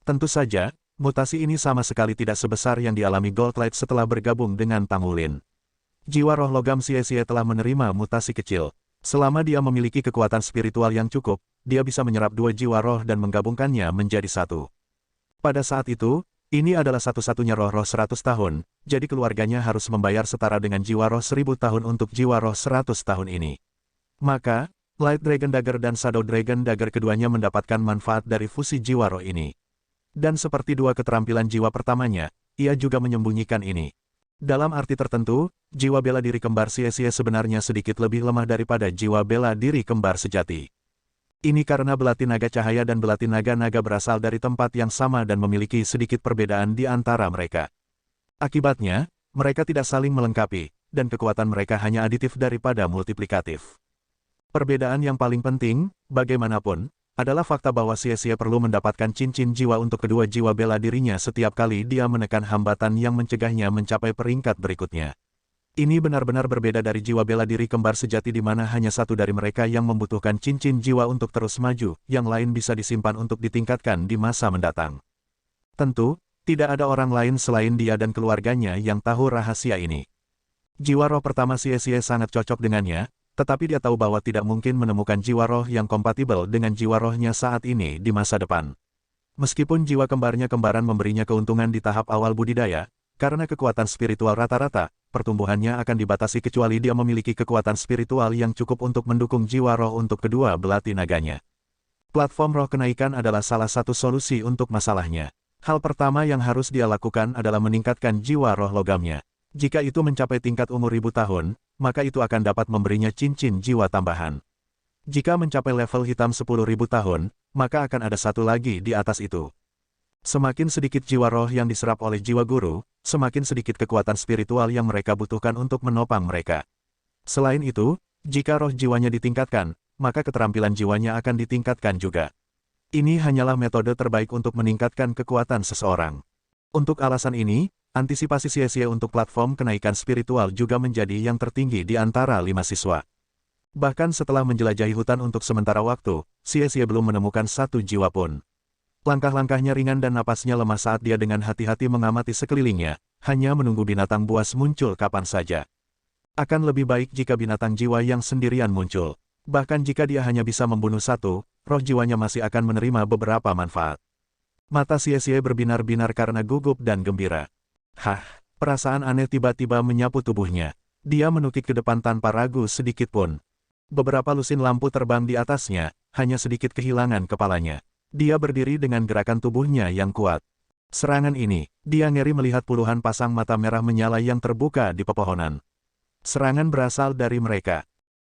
A: Tentu saja, mutasi ini sama sekali tidak sebesar yang dialami Goldlight setelah bergabung dengan Tangulin. Jiwa roh logam Xie telah menerima mutasi kecil. Selama dia memiliki kekuatan spiritual yang cukup, dia bisa menyerap 2 jiwa roh dan menggabungkannya menjadi satu. Pada saat itu, ini adalah satu-satunya roh-roh 100 tahun, jadi keluarganya harus membayar setara dengan jiwa roh 1000 tahun untuk jiwa roh 100 tahun ini. Maka, Light Dragon Dagger dan Shadow Dragon Dagger keduanya mendapatkan manfaat dari fusi jiwa roh ini. Dan seperti 2 keterampilan jiwa pertamanya, ia juga menyembunyikan ini. Dalam arti tertentu, jiwa bela diri kembar Xie sebenarnya sedikit lebih lemah daripada jiwa bela diri kembar sejati. Ini karena belati naga cahaya dan belati naga-naga berasal dari tempat yang sama dan memiliki sedikit perbedaan di antara mereka. Akibatnya, mereka tidak saling melengkapi, dan kekuatan mereka hanya aditif daripada multiplikatif. Perbedaan yang paling penting, bagaimanapun, adalah fakta bahwa Xie perlu mendapatkan cincin jiwa untuk kedua jiwa bela dirinya setiap kali dia menekan hambatan yang mencegahnya mencapai peringkat berikutnya. Ini benar-benar berbeda dari jiwa bela diri kembar sejati di mana hanya satu dari mereka yang membutuhkan cincin jiwa untuk terus maju, yang lain bisa disimpan untuk ditingkatkan di masa mendatang. Tentu, tidak ada orang lain selain dia dan keluarganya yang tahu rahasia ini. Jiwa roh pertama Xie sangat cocok dengannya, tetapi dia tahu bahwa tidak mungkin menemukan jiwa roh yang kompatibel dengan jiwa rohnya saat ini di masa depan. Meskipun jiwa kembarnya kembaran memberinya keuntungan di tahap awal budidaya, karena kekuatan spiritual rata-rata, pertumbuhannya akan dibatasi kecuali dia memiliki kekuatan spiritual yang cukup untuk mendukung jiwa roh untuk kedua belati naganya. Platform roh kenaikan adalah salah satu solusi untuk masalahnya. Hal pertama yang harus dia lakukan adalah meningkatkan jiwa roh logamnya. Jika itu mencapai tingkat umur 1000 tahun, maka itu akan dapat memberinya cincin jiwa tambahan. Jika mencapai level hitam 10.000 tahun, maka akan ada satu lagi di atas itu. Semakin sedikit jiwa roh yang diserap oleh jiwa guru, semakin sedikit kekuatan spiritual yang mereka butuhkan untuk menopang mereka. Selain itu, jika roh jiwanya ditingkatkan, maka keterampilan jiwanya akan ditingkatkan juga. Ini hanyalah metode terbaik untuk meningkatkan kekuatan seseorang. Untuk alasan ini, antisipasi Xie untuk platform kenaikan spiritual juga menjadi yang tertinggi di antara 5 siswa. Bahkan setelah menjelajahi hutan untuk sementara waktu, Xie belum menemukan satu jiwa pun. Langkah-langkahnya ringan dan napasnya lemah saat dia dengan hati-hati mengamati sekelilingnya, hanya menunggu binatang buas muncul kapan saja. Akan lebih baik jika binatang jiwa yang sendirian muncul. Bahkan jika dia hanya bisa membunuh satu, roh jiwanya masih akan menerima beberapa manfaat. Mata Xie berbinar-binar karena gugup dan gembira. Hah, perasaan aneh tiba-tiba menyapu tubuhnya. Dia menukik ke depan tanpa ragu sedikit pun. Beberapa lusin lampu terbang di atasnya, hanya sedikit kehilangan kepalanya. Dia berdiri dengan gerakan tubuhnya yang kuat. Serangan ini, dia ngeri melihat puluhan pasang mata merah menyala yang terbuka di pepohonan. Serangan berasal dari mereka.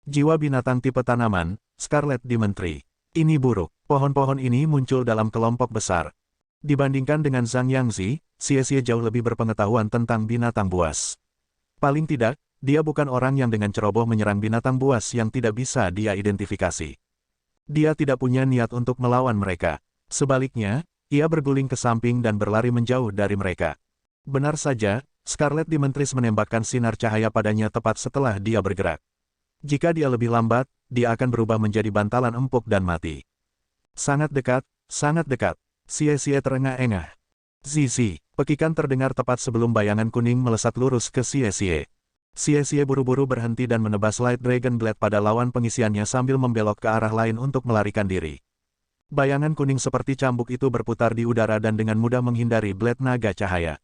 A: Jiwa binatang tipe tanaman, Scarlet Demon Tree. Ini buruk, pohon-pohon ini muncul dalam kelompok besar. Dibandingkan dengan Zhang Yangzi, Xie jauh lebih berpengetahuan tentang binatang buas. Paling tidak, dia bukan orang yang dengan ceroboh menyerang binatang buas yang tidak bisa dia identifikasi. Dia tidak punya niat untuk melawan mereka. Sebaliknya, ia berguling ke samping dan berlari menjauh dari mereka. Benar saja, Scarlet Dementress menembakkan sinar cahaya padanya tepat setelah dia bergerak. Jika dia lebih lambat, dia akan berubah menjadi bantalan empuk dan mati. Sangat dekat, sangat dekat. Xie terengah-engah. Zizi, pekikan terdengar tepat sebelum bayangan kuning melesat lurus ke Xie. Xie buru-buru berhenti dan menebas Light Dragon Blade pada lawan pengisiannya sambil membelok ke arah lain untuk melarikan diri. Bayangan kuning seperti cambuk itu berputar di udara dan dengan mudah menghindari blade naga cahaya.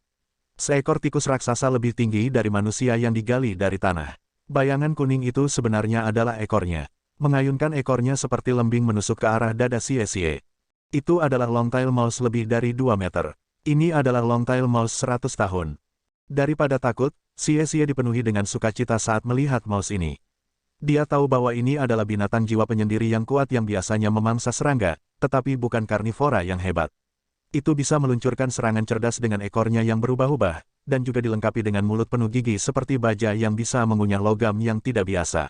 A: Seekor tikus raksasa lebih tinggi dari manusia yang digali dari tanah. Bayangan kuning itu sebenarnya adalah ekornya. Mengayunkan ekornya seperti lembing menusuk ke arah dada Xie. Itu adalah Longtail Mouse lebih dari 2 meter. Ini adalah Longtail Mouse 100 tahun. Daripada takut, Xie dipenuhi dengan sukacita saat melihat mouse ini. Dia tahu bahwa ini adalah binatang jiwa penyendiri yang kuat yang biasanya memangsa serangga, tetapi bukan karnivora yang hebat. Itu bisa meluncurkan serangan cerdas dengan ekornya yang berubah-ubah, dan juga dilengkapi dengan mulut penuh gigi seperti baja yang bisa mengunyah logam yang tidak biasa.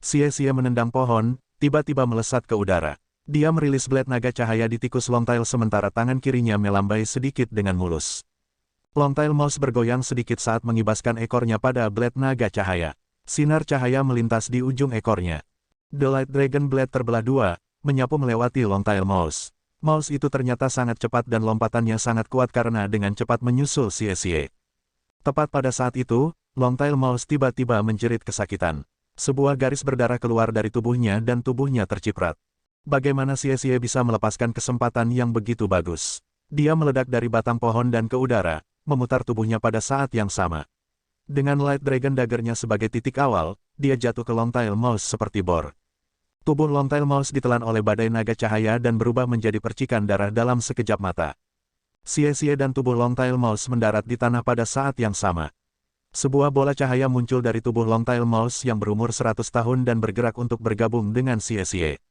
A: Xie menendang pohon, tiba-tiba melesat ke udara. Dia merilis blade naga cahaya di tikus Longtail sementara tangan kirinya melambai sedikit dengan mulus. Longtail Mouse bergoyang sedikit saat mengibaskan ekornya pada blade naga cahaya. Sinar cahaya melintas di ujung ekornya. The Light Dragon Blade terbelah dua, menyapu melewati Longtail Mouse. Mouse itu ternyata sangat cepat dan lompatannya sangat kuat karena dengan cepat menyusul Xie. Tepat pada saat itu, Longtail Mouse tiba-tiba menjerit kesakitan. Sebuah garis berdarah keluar dari tubuhnya dan tubuhnya terciprat. Bagaimana Xie bisa melepaskan kesempatan yang begitu bagus? Dia meledak dari batang pohon dan ke udara, memutar tubuhnya pada saat yang sama. Dengan Light Dragon Dagger-nya sebagai titik awal, dia jatuh ke Longtail Mouse seperti bor. Tubuh Longtail Mouse ditelan oleh badai naga cahaya dan berubah menjadi percikan darah dalam sekejap mata. Xie dan tubuh Longtail Mouse mendarat di tanah pada saat yang sama. Sebuah bola cahaya muncul dari tubuh Longtail Mouse yang berumur 100 tahun dan bergerak untuk bergabung dengan Xie.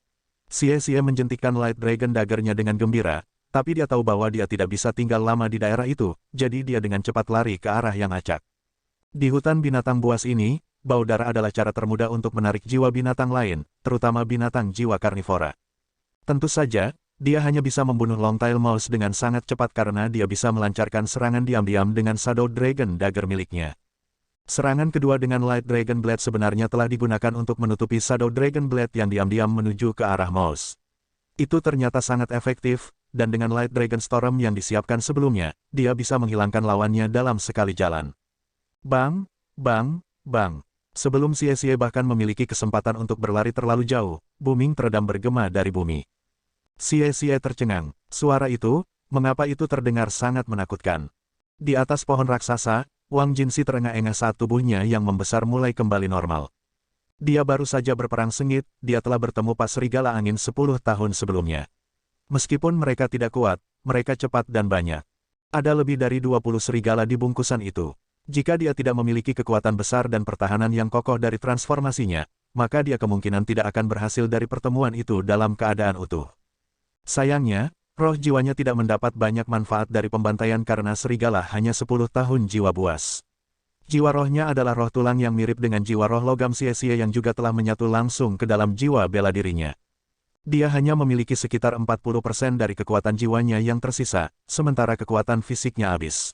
A: Xie menjentikkan Light Dragon Dagger-nya dengan gembira, tapi dia tahu bahwa dia tidak bisa tinggal lama di daerah itu, jadi dia dengan cepat lari ke arah yang acak. Di hutan binatang buas ini, bau darah adalah cara termudah untuk menarik jiwa binatang lain, terutama binatang jiwa karnivora. Tentu saja, dia hanya bisa membunuh Longtail Mouse dengan sangat cepat karena dia bisa melancarkan serangan diam-diam dengan Shadow Dragon Dagger miliknya. Serangan kedua dengan Light Dragon Blade sebenarnya telah digunakan untuk menutupi Shadow Dragon Blade yang diam-diam menuju ke arah Mouse. Itu ternyata sangat efektif, dan dengan Light Dragon Storm yang disiapkan sebelumnya, dia bisa menghilangkan lawannya dalam sekali jalan. Bang, bang, bang. Sebelum Xie bahkan memiliki kesempatan untuk berlari terlalu jauh, booming teredam bergema dari bumi. Xie tercengang. Suara itu, mengapa itu terdengar sangat menakutkan? Di atas pohon raksasa, Wang Jinsi terengah-engah saat tubuhnya yang membesar mulai kembali normal. Dia baru saja berperang sengit, dia telah bertemu pas serigala angin 10 tahun sebelumnya. Meskipun mereka tidak kuat, mereka cepat dan banyak. Ada lebih dari 20 serigala di bungkusan itu. Jika dia tidak memiliki kekuatan besar dan pertahanan yang kokoh dari transformasinya, maka dia kemungkinan tidak akan berhasil dari pertemuan itu dalam keadaan utuh. Sayangnya, roh jiwanya tidak mendapat banyak manfaat dari pembantaian karena serigala hanya 10 tahun jiwa buas. Jiwa rohnya adalah roh tulang yang mirip dengan jiwa roh logam Xie yang juga telah menyatu langsung ke dalam jiwa bela dirinya. Dia hanya memiliki sekitar 40% dari kekuatan jiwanya yang tersisa, sementara kekuatan fisiknya habis.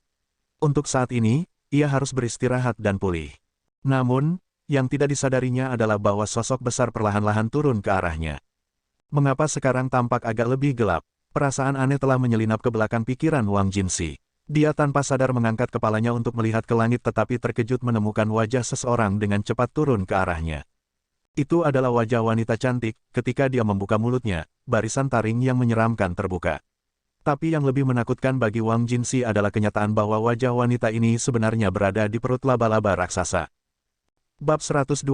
A: Untuk saat ini, ia harus beristirahat dan pulih. Namun, yang tidak disadarinya adalah bahwa sosok besar perlahan-lahan turun ke arahnya. Mengapa sekarang tampak agak lebih gelap? Perasaan aneh telah menyelinap ke belakang pikiran Wang Jinsi. Dia tanpa sadar mengangkat kepalanya untuk melihat ke langit tetapi terkejut menemukan wajah seseorang dengan cepat turun ke arahnya. Itu adalah wajah wanita cantik. Ketika dia membuka mulutnya, barisan taring yang menyeramkan terbuka. Tapi yang lebih menakutkan bagi Wang Jinsi adalah kenyataan bahwa wajah wanita ini sebenarnya berada di perut laba-laba raksasa. Bab 125.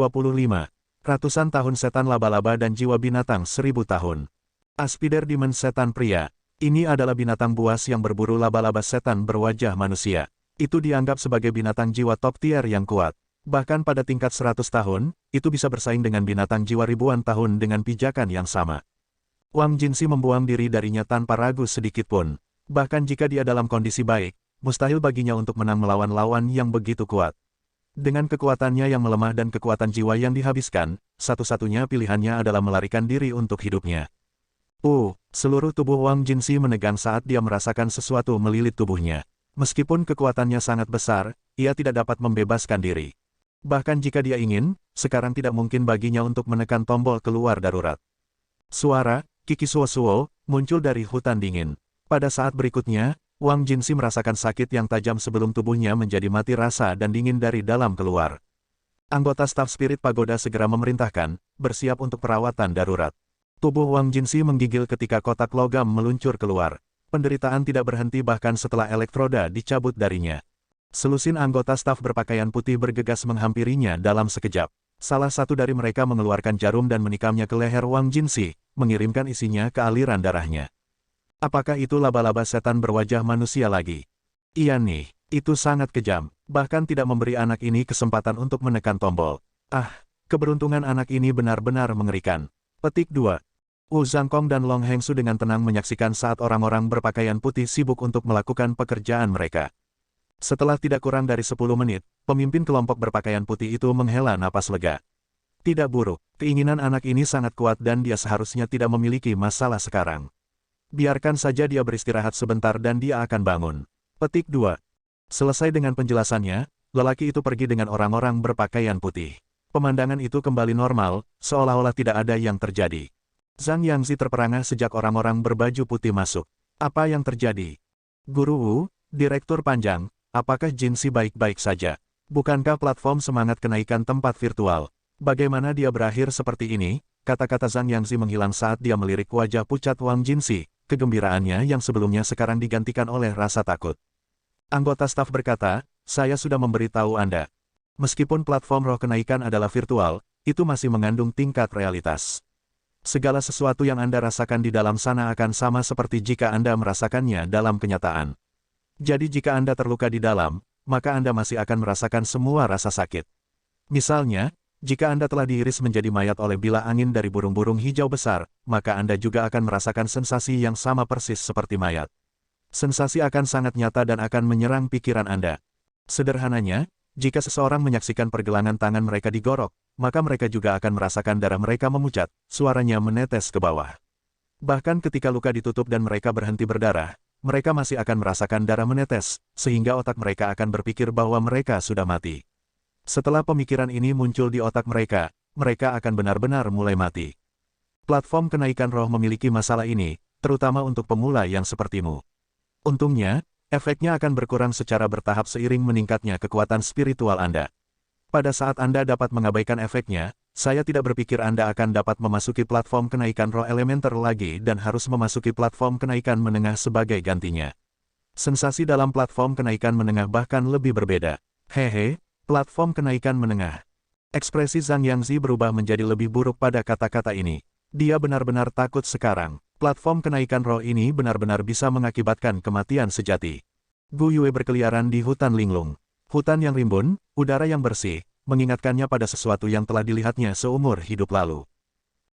A: Ratusan tahun setan laba-laba dan jiwa binatang 1000 tahun. Aspider Demon Setan Pria. Ini adalah binatang buas yang berburu laba-laba setan berwajah manusia. Itu dianggap sebagai binatang jiwa top tier yang kuat. Bahkan pada tingkat 100 tahun, itu bisa bersaing dengan binatang jiwa ribuan tahun dengan pijakan yang sama. Wang Jinsi membuang diri darinya tanpa ragu sedikit pun. Bahkan jika dia dalam kondisi baik, mustahil baginya untuk menang melawan lawan yang begitu kuat. Dengan kekuatannya yang melemah dan kekuatan jiwa yang dihabiskan, satu-satunya pilihannya adalah melarikan diri untuk hidupnya. Seluruh tubuh Wang Jinsi menegang saat dia merasakan sesuatu melilit tubuhnya. Meskipun kekuatannya sangat besar, ia tidak dapat membebaskan diri. Bahkan jika dia ingin, sekarang tidak mungkin baginya untuk menekan tombol keluar darurat. Suara, kikisuo-suo, muncul dari hutan dingin. Pada saat berikutnya, Wang Jinsi merasakan sakit yang tajam sebelum tubuhnya menjadi mati rasa dan dingin dari dalam keluar. Anggota staf spirit pagoda segera memerintahkan, bersiap untuk perawatan darurat. Tubuh Wang Jinsi menggigil ketika kotak logam meluncur keluar. Penderitaan tidak berhenti bahkan setelah elektroda dicabut darinya. Selusin anggota staf berpakaian putih bergegas menghampirinya dalam sekejap. Salah satu dari mereka mengeluarkan jarum dan menikamnya ke leher Wang Jinsi, mengirimkan isinya ke aliran darahnya. Apakah itu laba-laba setan berwajah manusia lagi? Iya nih, itu sangat kejam, bahkan tidak memberi anak ini kesempatan untuk menekan tombol. Keberuntungan anak ini benar-benar mengerikan. Petik 2. Wu Zhangkong dan Long Hengsu dengan tenang menyaksikan saat orang-orang berpakaian putih sibuk untuk melakukan pekerjaan mereka. Setelah tidak kurang dari 10 menit, pemimpin kelompok berpakaian putih itu menghela napas lega. Tidak buruk, keinginan anak ini sangat kuat dan dia seharusnya tidak memiliki masalah sekarang. Biarkan saja dia beristirahat sebentar dan dia akan bangun. Petik 2. Selesai dengan penjelasannya, lelaki itu pergi dengan orang-orang berpakaian putih. Pemandangan itu kembali normal, seolah-olah tidak ada yang terjadi. Zhang Yangzi terperangah sejak orang-orang berbaju putih masuk. Apa yang terjadi? Guru Wu, Direktur Panjang, apakah Jinsi baik-baik saja? Bukankah platform semangat kenaikan tempat virtual? Bagaimana dia berakhir seperti ini? Kata-kata Zhang Yangzi menghilang saat dia melirik wajah pucat Wang Jinsi. Kegembiraannya yang sebelumnya sekarang digantikan oleh rasa takut. Anggota staf berkata, saya sudah memberitahu Anda. Meskipun platform roh kenaikan adalah virtual, itu masih mengandung tingkat realitas. Segala sesuatu yang Anda rasakan di dalam sana akan sama seperti jika Anda merasakannya dalam kenyataan. Jadi jika Anda terluka di dalam, maka Anda masih akan merasakan semua rasa sakit. Misalnya, jika Anda telah diiris menjadi mayat oleh bila angin dari burung-burung hijau besar, maka Anda juga akan merasakan sensasi yang sama persis seperti mayat. Sensasi akan sangat nyata dan akan menyerang pikiran Anda. Sederhananya, jika seseorang menyaksikan pergelangan tangan mereka digorok, maka mereka juga akan merasakan darah mereka memucat, suaranya menetes ke bawah. Bahkan ketika luka ditutup dan mereka berhenti berdarah, mereka masih akan merasakan darah menetes, sehingga otak mereka akan berpikir bahwa mereka sudah mati. Setelah pemikiran ini muncul di otak mereka, mereka akan benar-benar mulai mati. Platform kenaikan roh memiliki masalah ini, terutama untuk pemula yang sepertimu. Untungnya, efeknya akan berkurang secara bertahap seiring meningkatnya kekuatan spiritual Anda. Pada saat Anda dapat mengabaikan efeknya, saya tidak berpikir Anda akan dapat memasuki platform kenaikan roh elementer lagi dan harus memasuki platform kenaikan menengah sebagai gantinya. Sensasi dalam platform kenaikan menengah bahkan lebih berbeda. Hehe. Platform kenaikan menengah. Ekspresi Zhang Yangzi berubah menjadi lebih buruk pada kata-kata ini. Dia benar-benar takut sekarang. Platform kenaikan roh ini benar-benar bisa mengakibatkan kematian sejati. Gu Yue berkeliaran di hutan linglung. Hutan yang rimbun, udara yang bersih, mengingatkannya pada sesuatu yang telah dilihatnya seumur hidup lalu.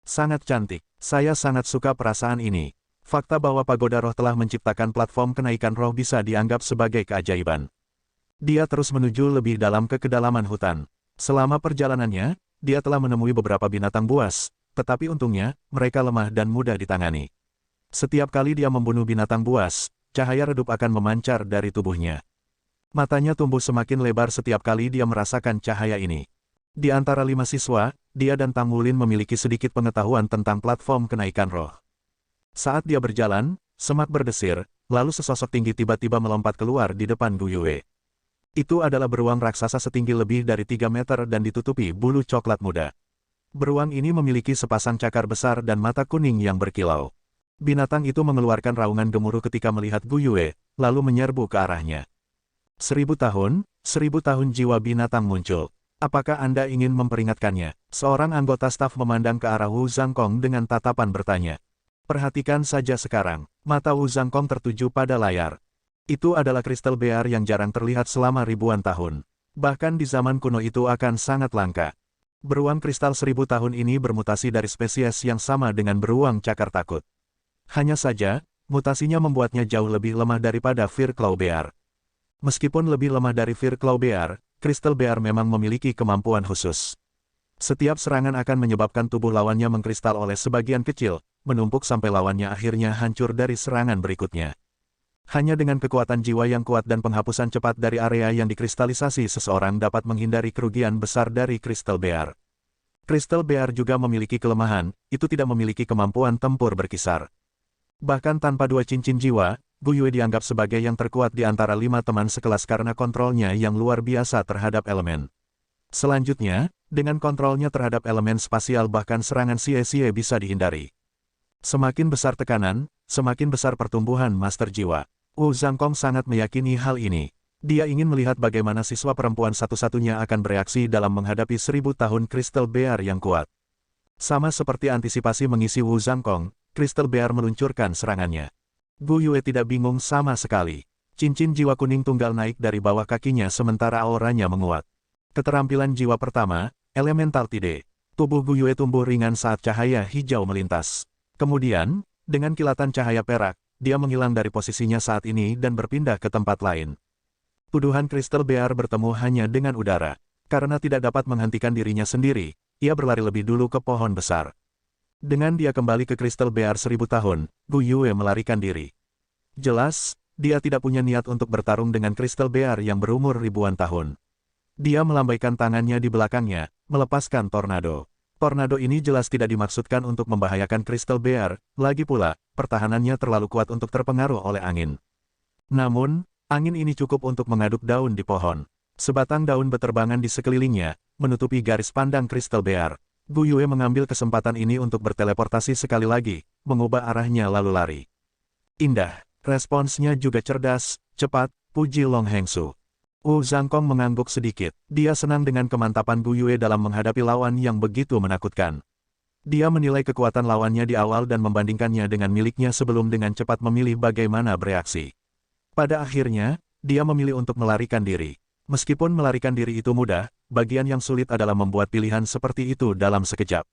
A: Sangat cantik. Saya sangat suka perasaan ini. Fakta bahwa pagoda roh telah menciptakan platform kenaikan roh bisa dianggap sebagai keajaiban. Dia terus menuju lebih dalam ke kedalaman hutan. Selama perjalanannya, dia telah menemui beberapa binatang buas, tetapi untungnya, mereka lemah dan mudah ditangani. Setiap kali dia membunuh binatang buas, cahaya redup akan memancar dari tubuhnya. Matanya tumbuh semakin lebar setiap kali dia merasakan cahaya ini. Di antara 5 siswa, dia dan Tang Wulin memiliki sedikit pengetahuan tentang platform kenaikan roh. Saat dia berjalan, semak berdesir, lalu sesosok tinggi tiba-tiba melompat keluar di depan Gu Yue. Itu adalah beruang raksasa setinggi lebih dari 3 meter dan ditutupi bulu coklat muda. Beruang ini memiliki sepasang cakar besar dan mata kuning yang berkilau. Binatang itu mengeluarkan raungan gemuruh ketika melihat Gu Yue, lalu menyerbu ke arahnya. 1000 tahun jiwa binatang muncul. Apakah Anda ingin memperingatkannya? Seorang anggota staf memandang ke arah Wu Zhangkong dengan tatapan bertanya. Perhatikan saja sekarang, mata Wu Zhangkong tertuju pada layar. Itu adalah kristal bear yang jarang terlihat selama ribuan tahun. Bahkan di zaman kuno itu akan sangat langka. Beruang kristal 1000 tahun ini bermutasi dari spesies yang sama dengan beruang cakar takut. Hanya saja, mutasinya membuatnya jauh lebih lemah daripada Fur Claw Bear. Meskipun lebih lemah dari Fur Claw Bear, Crystal Bear memang memiliki kemampuan khusus. Setiap serangan akan menyebabkan tubuh lawannya mengkristal oleh sebagian kecil, menumpuk sampai lawannya akhirnya hancur dari serangan berikutnya. Hanya dengan kekuatan jiwa yang kuat dan penghapusan cepat dari area yang dikristalisasi seseorang dapat menghindari kerugian besar dari Crystal Bear. Crystal Bear juga memiliki kelemahan, itu tidak memiliki kemampuan tempur berkisar. Bahkan tanpa 2 cincin jiwa, Gu Yue dianggap sebagai yang terkuat di antara 5 teman sekelas karena kontrolnya yang luar biasa terhadap elemen. Selanjutnya, dengan kontrolnya terhadap elemen spasial bahkan serangan Xie bisa dihindari. Semakin besar tekanan, semakin besar pertumbuhan Master Jiwa. Wu Zhangkong sangat meyakini hal ini. Dia ingin melihat bagaimana siswa perempuan satu-satunya akan bereaksi dalam menghadapi 1000 tahun Crystal Bear yang kuat. Sama seperti antisipasi mengisi Wu Zhangkong, Crystal Bear meluncurkan serangannya. Gu Yue tidak bingung sama sekali. Cincin jiwa kuning tunggal naik dari bawah kakinya sementara auranya menguat. Keterampilan jiwa pertama, Elemental Tide. Tubuh Gu Yue tumbuh ringan saat cahaya hijau melintas. Kemudian, dengan kilatan cahaya perak, dia menghilang dari posisinya saat ini dan berpindah ke tempat lain. Tuduhan Crystal Bear bertemu hanya dengan udara. Karena tidak dapat menghentikan dirinya sendiri, ia berlari lebih dulu ke pohon besar. Dengan dia kembali ke Crystal Bear 1000 tahun, Gu Yue melarikan diri. Jelas, dia tidak punya niat untuk bertarung dengan Crystal Bear yang berumur ribuan tahun. Dia melambaikan tangannya di belakangnya, melepaskan tornado. Tornado ini jelas tidak dimaksudkan untuk membahayakan Crystal Bear, lagi pula, pertahanannya terlalu kuat untuk terpengaruh oleh angin. Namun, angin ini cukup untuk mengaduk daun di pohon. Sebatang daun beterbangan di sekelilingnya, menutupi garis pandang Crystal Bear. Gu Yue mengambil kesempatan ini untuk berteleportasi sekali lagi, mengubah arahnya lalu lari. Indah, responsnya juga cerdas, cepat, puji Long Hengsu. Wu Zhangkong mengangguk sedikit. Dia senang dengan kemantapan Gu Yue dalam menghadapi lawan yang begitu menakutkan. Dia menilai kekuatan lawannya di awal dan membandingkannya dengan miliknya sebelum dengan cepat memilih bagaimana bereaksi. Pada akhirnya, dia memilih untuk melarikan diri. Meskipun melarikan diri itu mudah, bagian yang sulit adalah membuat pilihan seperti itu dalam sekejap.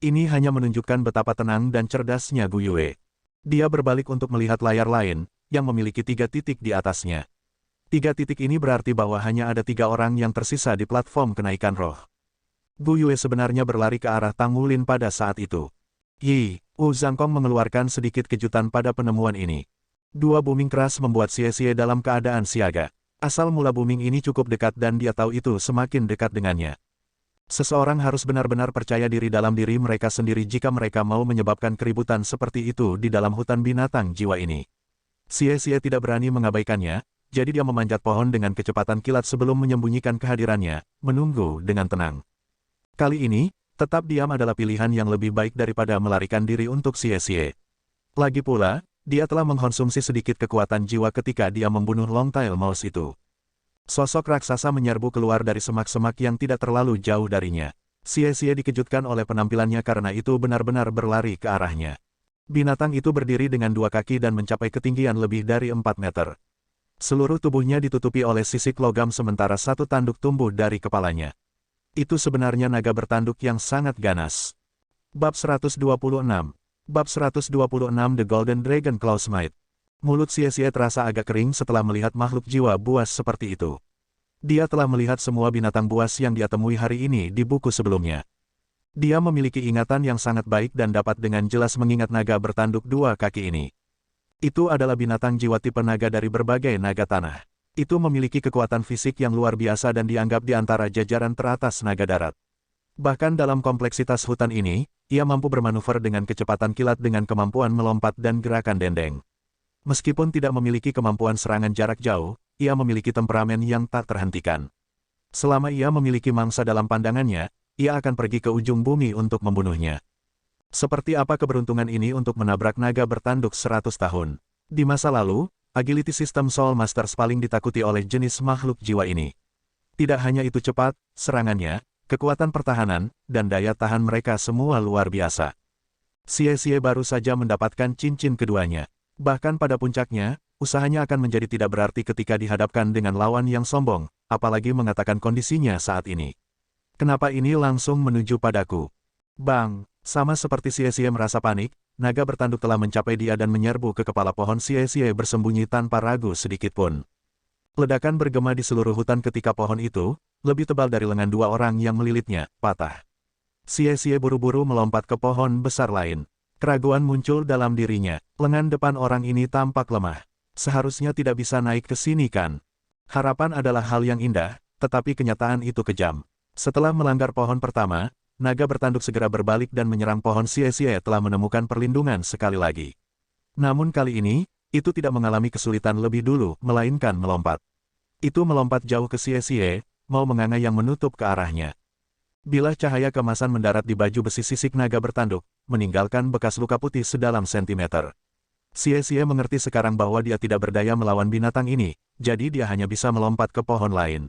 A: Ini hanya menunjukkan betapa tenang dan cerdasnya Gu Yue. Dia berbalik untuk melihat layar lain, yang memiliki 3 titik di atasnya. 3 titik ini berarti bahwa hanya ada 3 orang yang tersisa di platform kenaikan roh. Gu Yue sebenarnya berlari ke arah Tang Wulin pada saat itu. Yi, Wu Zhangkong mengeluarkan sedikit kejutan pada penemuan ini. 2 booming keras membuat Xie dalam keadaan siaga. Asal mula booming ini cukup dekat dan dia tahu itu semakin dekat dengannya. Seseorang harus benar-benar percaya diri dalam diri mereka sendiri jika mereka mau menyebabkan keributan seperti itu di dalam hutan binatang jiwa ini. Xie tidak berani mengabaikannya. Jadi dia memanjat pohon dengan kecepatan kilat sebelum menyembunyikan kehadirannya, menunggu dengan tenang. Kali ini, tetap diam adalah pilihan yang lebih baik daripada melarikan diri untuk Xie. Lagi pula, dia telah mengkonsumsi sedikit kekuatan jiwa ketika dia membunuh Longtail Mouse itu. Sosok raksasa menyerbu keluar dari semak-semak yang tidak terlalu jauh darinya. Xie dikejutkan oleh penampilannya karena itu benar-benar berlari ke arahnya. Binatang itu berdiri dengan 2 kaki dan mencapai ketinggian lebih dari 4 meter. Seluruh tubuhnya ditutupi oleh sisik logam sementara 1 tanduk tumbuh dari kepalanya. Itu sebenarnya naga bertanduk yang sangat ganas. Bab 126. Bab 126 The Golden Dragon Claw Smite. Mulut Xie terasa agak kering setelah melihat makhluk jiwa buas seperti itu. Dia telah melihat semua binatang buas yang dia temui hari ini di buku sebelumnya. Dia memiliki ingatan yang sangat baik dan dapat dengan jelas mengingat naga bertanduk 2 kaki ini. Itu adalah binatang jiwa tipe naga dari berbagai naga tanah. Itu memiliki kekuatan fisik yang luar biasa dan dianggap di antara jajaran teratas naga darat. Bahkan dalam kompleksitas hutan ini, ia mampu bermanuver dengan kecepatan kilat dengan kemampuan melompat dan gerakan dendeng. Meskipun tidak memiliki kemampuan serangan jarak jauh, ia memiliki temperamen yang tak terhentikan. Selama ia memiliki mangsa dalam pandangannya, ia akan pergi ke ujung bumi untuk membunuhnya. Seperti apa keberuntungan ini untuk menabrak naga bertanduk 100 tahun. Di masa lalu, agility system Soul Masters paling ditakuti oleh jenis makhluk jiwa ini. Tidak hanya itu cepat, serangannya, kekuatan pertahanan, dan daya tahan mereka semua luar biasa. Xie baru saja mendapatkan cincin keduanya. Bahkan pada puncaknya, usahanya akan menjadi tidak berarti ketika dihadapkan dengan lawan yang sombong, apalagi mengatakan kondisinya saat ini. Kenapa ini langsung menuju padaku? Bang! Sama seperti Xie merasa panik, naga bertanduk telah mencapai dia dan menyerbu ke kepala pohon. Xie bersembunyi tanpa ragu sedikitpun. Ledakan bergema di seluruh hutan ketika pohon itu, lebih tebal dari lengan dua orang yang melilitnya, patah. Xie buru-buru melompat ke pohon besar lain. Keraguan muncul dalam dirinya, lengan depan orang ini tampak lemah. Seharusnya tidak bisa naik ke sini kan? Harapan adalah hal yang indah, tetapi kenyataan itu kejam. Setelah melanggar pohon pertama, naga bertanduk segera berbalik dan menyerang pohon. Xie telah menemukan perlindungan sekali lagi. Namun kali ini, itu tidak mengalami kesulitan lebih dulu, melainkan melompat. Itu melompat jauh ke Xie, mau menganga yang menutup ke arahnya. Bilah cahaya kemasan mendarat di baju besi sisik naga bertanduk, meninggalkan bekas luka putih sedalam sentimeter. Xie mengerti sekarang bahwa dia tidak berdaya melawan binatang ini, jadi dia hanya bisa melompat ke pohon lain.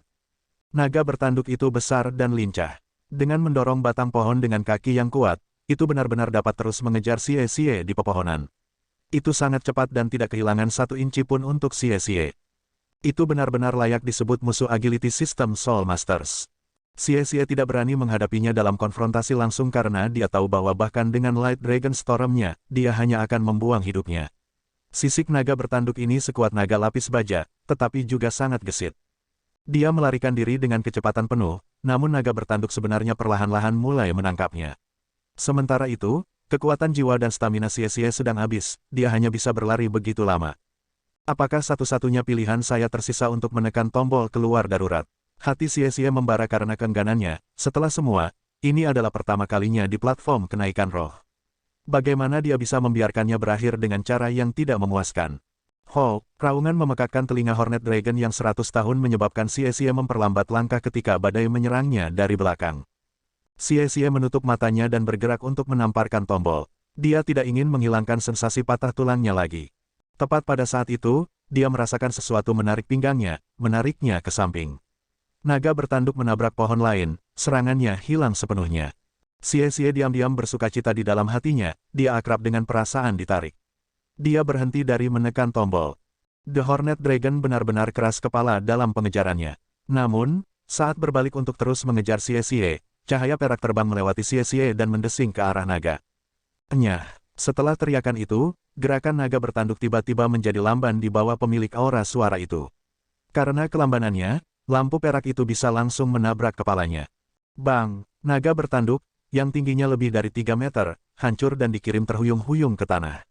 A: Naga bertanduk itu besar dan lincah. Dengan mendorong batang pohon dengan kaki yang kuat, itu benar-benar dapat terus mengejar Xie di pepohonan. Itu sangat cepat dan tidak kehilangan 1 inci pun untuk Xie. Itu benar-benar layak disebut musuh agility system Soul Masters. Xie tidak berani menghadapinya dalam konfrontasi langsung karena dia tahu bahwa bahkan dengan Light Dragon Storm-nya, dia hanya akan membuang hidupnya. Sisik naga bertanduk ini sekuat naga lapis baja, tetapi juga sangat gesit. Dia melarikan diri dengan kecepatan penuh, namun naga bertanduk sebenarnya perlahan-lahan mulai menangkapnya. Sementara itu, kekuatan jiwa dan stamina Xie sedang habis, dia hanya bisa berlari begitu lama. Apakah satu-satunya pilihan saya tersisa untuk menekan tombol keluar darurat? Hati Xie membara karena keengganannya. Setelah semua, ini adalah pertama kalinya di platform kenaikan roh. Bagaimana dia bisa membiarkannya berakhir dengan cara yang tidak memuaskan? Raungan memekakkan telinga Hornet Dragon yang 100 tahun menyebabkan Xie memperlambat langkah ketika badai menyerangnya dari belakang. Xie menutup matanya dan bergerak untuk menamparkan tombol. Dia tidak ingin menghilangkan sensasi patah tulangnya lagi. Tepat pada saat itu, dia merasakan sesuatu menarik pinggangnya, menariknya ke samping. Naga bertanduk menabrak pohon lain, serangannya hilang sepenuhnya. Xie diam-diam bersukacita di dalam hatinya, dia akrab dengan perasaan ditarik. Dia berhenti dari menekan tombol. The Hornet Dragon benar-benar keras kepala dalam pengejarannya. Namun, saat berbalik untuk terus mengejar Xie, cahaya perak terbang melewati Xie dan mendesing ke arah naga. Enyah, setelah teriakan itu, gerakan naga bertanduk tiba-tiba menjadi lamban di bawah pemilik aura suara itu. Karena kelambanannya, lampu perak itu bisa langsung menabrak kepalanya. Bang! Naga bertanduk, yang tingginya lebih dari 3 meter, hancur dan dikirim terhuyung-huyung ke tanah.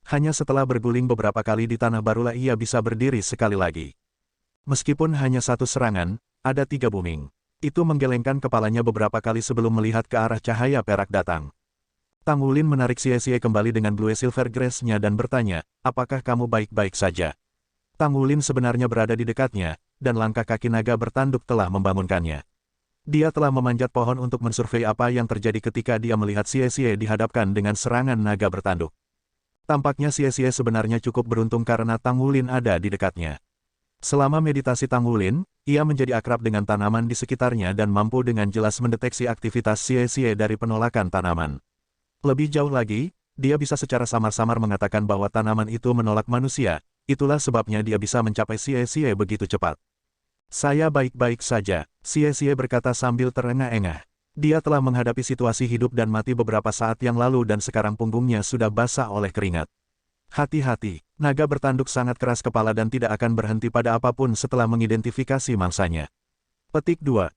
A: Hanya setelah berguling beberapa kali di tanah barulah ia bisa berdiri sekali lagi. Meskipun hanya 1 serangan, ada 3 booming. Itu menggelengkan kepalanya beberapa kali sebelum melihat ke arah cahaya perak datang. Tang Wulin menarik Xie kembali dengan Blue Silver Grace-nya dan bertanya, apakah kamu baik-baik saja? Tang Wulin sebenarnya berada di dekatnya, dan langkah kaki naga bertanduk telah membangunkannya. Dia telah memanjat pohon untuk mensurvei apa yang terjadi ketika dia melihat Xie dihadapkan dengan serangan naga bertanduk. Tampaknya Xie sebenarnya cukup beruntung karena Tang Wulin ada di dekatnya. Selama meditasi Tang Wulin, ia menjadi akrab dengan tanaman di sekitarnya dan mampu dengan jelas mendeteksi aktivitas Xie dari penolakan tanaman. Lebih jauh lagi, dia bisa secara samar-samar mengatakan bahwa tanaman itu menolak manusia, itulah sebabnya dia bisa mencapai Xie begitu cepat. Saya baik-baik saja, Xie berkata sambil terengah-engah. Dia telah menghadapi situasi hidup dan mati beberapa saat yang lalu dan sekarang punggungnya sudah basah oleh keringat. Hati-hati, naga bertanduk sangat keras kepala dan tidak akan berhenti pada apapun setelah mengidentifikasi mangsanya. Petik 2.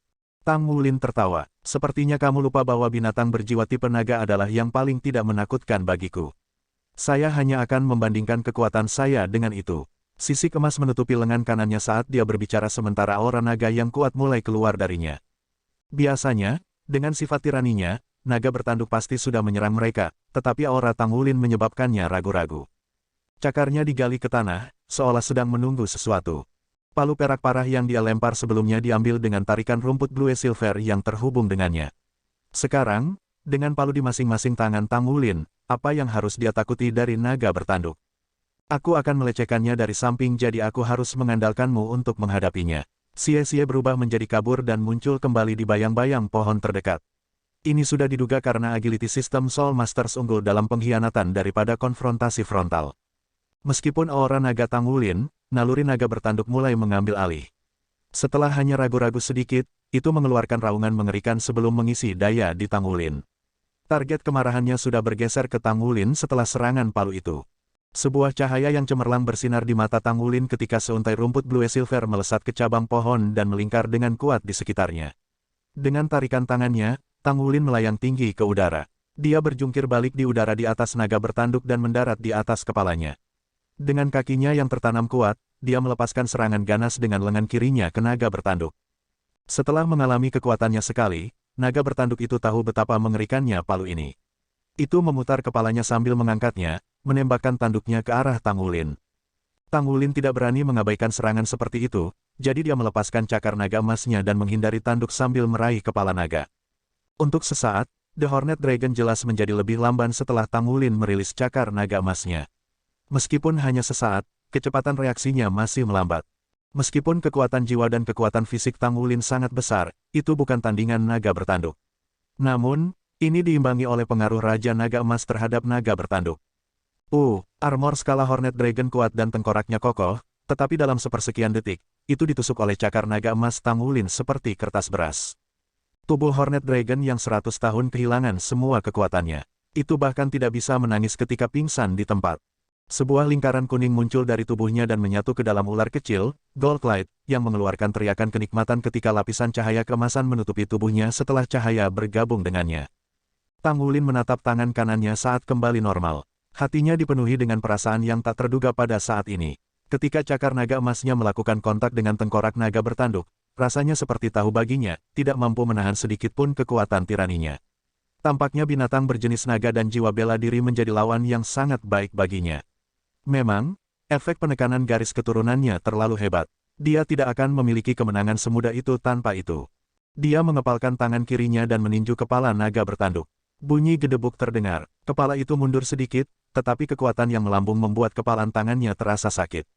A: Tang Wulin tertawa, sepertinya kamu lupa bahwa binatang berjiwa tipe naga adalah yang paling tidak menakutkan bagiku. Saya hanya akan membandingkan kekuatan saya dengan itu. Sisik emas menutupi lengan kanannya saat dia berbicara sementara aura naga yang kuat mulai keluar darinya. Biasanya, dengan sifat tiraninya, naga bertanduk pasti sudah menyerang mereka, tetapi aura Tang Wulin menyebabkannya ragu-ragu. Cakarnya digali ke tanah, seolah sedang menunggu sesuatu. Palu perak parah yang dia lempar sebelumnya diambil dengan tarikan rumput Blue Silver yang terhubung dengannya. Sekarang, dengan palu di masing-masing tangan Tang Wulin, apa yang harus dia takuti dari naga bertanduk? Aku akan melecehkannya dari samping jadi aku harus mengandalkanmu untuk menghadapinya. Xie berubah menjadi kabur dan muncul kembali di bayang-bayang pohon terdekat. Ini sudah diduga karena agility system Soul Masters unggul dalam pengkhianatan daripada konfrontasi frontal. Meskipun aura naga Tang Wulin, naluri naga bertanduk mulai mengambil alih. Setelah hanya ragu-ragu sedikit, itu mengeluarkan raungan mengerikan sebelum mengisi daya di Tang Wulin. Target kemarahannya sudah bergeser ke Tang Wulin setelah serangan palu itu. Sebuah cahaya yang cemerlang bersinar di mata Tang Wulin ketika seuntai rumput blue silver melesat ke cabang pohon dan melingkar dengan kuat di sekitarnya. Dengan tarikan tangannya, Tang Wulin melayang tinggi ke udara. Dia berjungkir balik di udara di atas naga bertanduk dan mendarat di atas kepalanya. Dengan kakinya yang tertanam kuat, dia melepaskan serangan ganas dengan lengan kirinya ke naga bertanduk. Setelah mengalami kekuatannya sekali, naga bertanduk itu tahu betapa mengerikannya palu ini. Itu memutar kepalanya sambil mengangkatnya, menembakkan tanduknya ke arah Tang Wulin. Tang Wulin tidak berani mengabaikan serangan seperti itu, jadi dia melepaskan cakar naga emasnya dan menghindari tanduk sambil meraih kepala naga. Untuk sesaat, The Hornet Dragon jelas menjadi lebih lamban setelah Tang Wulin merilis cakar naga emasnya. Meskipun hanya sesaat, kecepatan reaksinya masih melambat. Meskipun kekuatan jiwa dan kekuatan fisik Tang Wulin sangat besar, itu bukan tandingan naga bertanduk. Namun, ini diimbangi oleh pengaruh Raja Naga Emas terhadap naga bertanduk. Armor skala Hornet Dragon kuat dan tengkoraknya kokoh, tetapi dalam sepersekian detik, itu ditusuk oleh cakar naga emas Tang Wulin seperti kertas beras. Tubuh Hornet Dragon yang 100 tahun kehilangan semua kekuatannya. Itu bahkan tidak bisa menangis ketika pingsan di tempat. Sebuah lingkaran kuning muncul dari tubuhnya dan menyatu ke dalam ular kecil, Gold Light, yang mengeluarkan teriakan kenikmatan ketika lapisan cahaya keemasan menutupi tubuhnya setelah cahaya bergabung dengannya. Tang Wulin menatap tangan kanannya saat kembali normal. Hatinya dipenuhi dengan perasaan yang tak terduga pada saat ini. Ketika cakar naga emasnya melakukan kontak dengan tengkorak naga bertanduk, rasanya seperti tahu baginya, tidak mampu menahan sedikit pun kekuatan tiraninya. Tampaknya binatang berjenis naga dan jiwa bela diri menjadi lawan yang sangat baik baginya. Memang, efek penekanan garis keturunannya terlalu hebat. Dia tidak akan memiliki kemenangan semudah itu tanpa itu. Dia mengepalkan tangan kirinya dan meninju kepala naga bertanduk. Bunyi gedebuk terdengar, kepala itu mundur sedikit, tetapi kekuatan yang melambung membuat kepalan tangannya terasa sakit.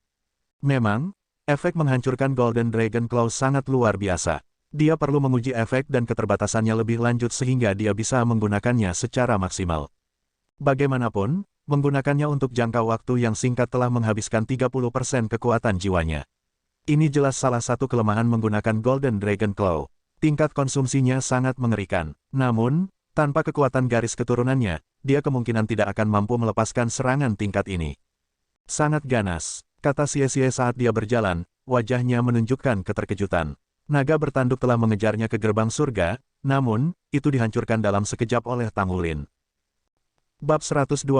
A: Memang, efek menghancurkan Golden Dragon Claw sangat luar biasa. Dia perlu menguji efek dan keterbatasannya lebih lanjut sehingga dia bisa menggunakannya secara maksimal. Bagaimanapun, menggunakannya untuk jangka waktu yang singkat telah menghabiskan 30% kekuatan jiwanya. Ini jelas salah satu kelemahan menggunakan Golden Dragon Claw. Tingkat konsumsinya sangat mengerikan. Namun, tanpa kekuatan garis keturunannya, dia kemungkinan tidak akan mampu melepaskan serangan tingkat ini. Sangat ganas, kata Xie saat dia berjalan, wajahnya menunjukkan keterkejutan. Naga bertanduk telah mengejarnya ke gerbang surga, namun, itu dihancurkan dalam sekejap oleh Tang Wulin. Bab 127.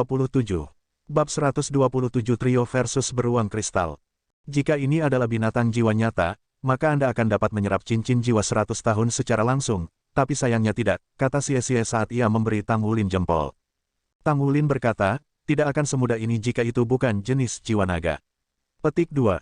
A: Bab 127 Trio versus Beruang Kristal. Jika ini adalah binatang jiwa nyata, maka Anda akan dapat menyerap cincin jiwa 100 tahun secara langsung, tapi sayangnya tidak, kata Xie saat ia memberi Tang Wulin jempol. Tang Wulin berkata, tidak akan semudah ini jika itu bukan jenis jiwa naga. Petik 2.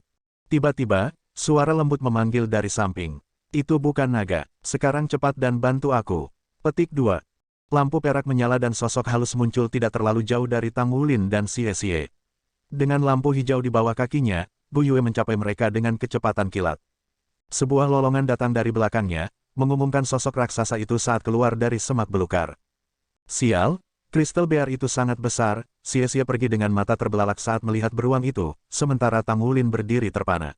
A: Tiba-tiba, suara lembut memanggil dari samping. Itu bukan naga, sekarang cepat dan bantu aku. Petik 2. Lampu perak menyala dan sosok halus muncul tidak terlalu jauh dari Tang Wulin dan Xie. Dengan lampu hijau di bawah kakinya, Bu Yue mencapai mereka dengan kecepatan kilat. Sebuah lolongan datang dari belakangnya, mengumumkan sosok raksasa itu saat keluar dari semak belukar. Sial, kristal bear itu sangat besar, Xie pergi dengan mata terbelalak saat melihat beruang itu, sementara Tang Wulin berdiri terpana.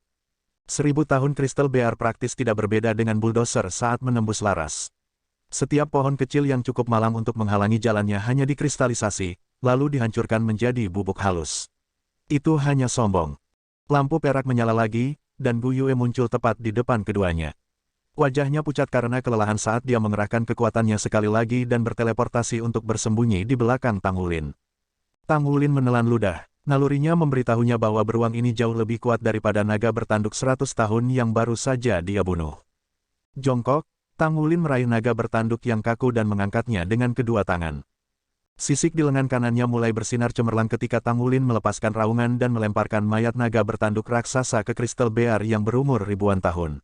A: 1000 tahun kristal bear praktis tidak berbeda dengan bulldozer saat menembus laras. Setiap pohon kecil yang cukup malang untuk menghalangi jalannya hanya dikristalisasi, lalu dihancurkan menjadi bubuk halus. Itu hanya sombong. Lampu perak menyala lagi, dan Bu Yue muncul tepat di depan keduanya. Wajahnya pucat karena kelelahan saat dia mengerahkan kekuatannya sekali lagi dan berteleportasi untuk bersembunyi di belakang Tang Wulin. Tang Wulin menelan ludah. Nalurinya memberitahunya bahwa beruang ini jauh lebih kuat daripada naga bertanduk 100 tahun yang baru saja dia bunuh. Jongkok, Tang Wulin meraih naga bertanduk yang kaku dan mengangkatnya dengan kedua tangan. Sisik di lengan kanannya mulai bersinar cemerlang ketika Tang Wulin melepaskan raungan dan melemparkan mayat naga bertanduk raksasa ke kristal bear yang berumur ribuan tahun.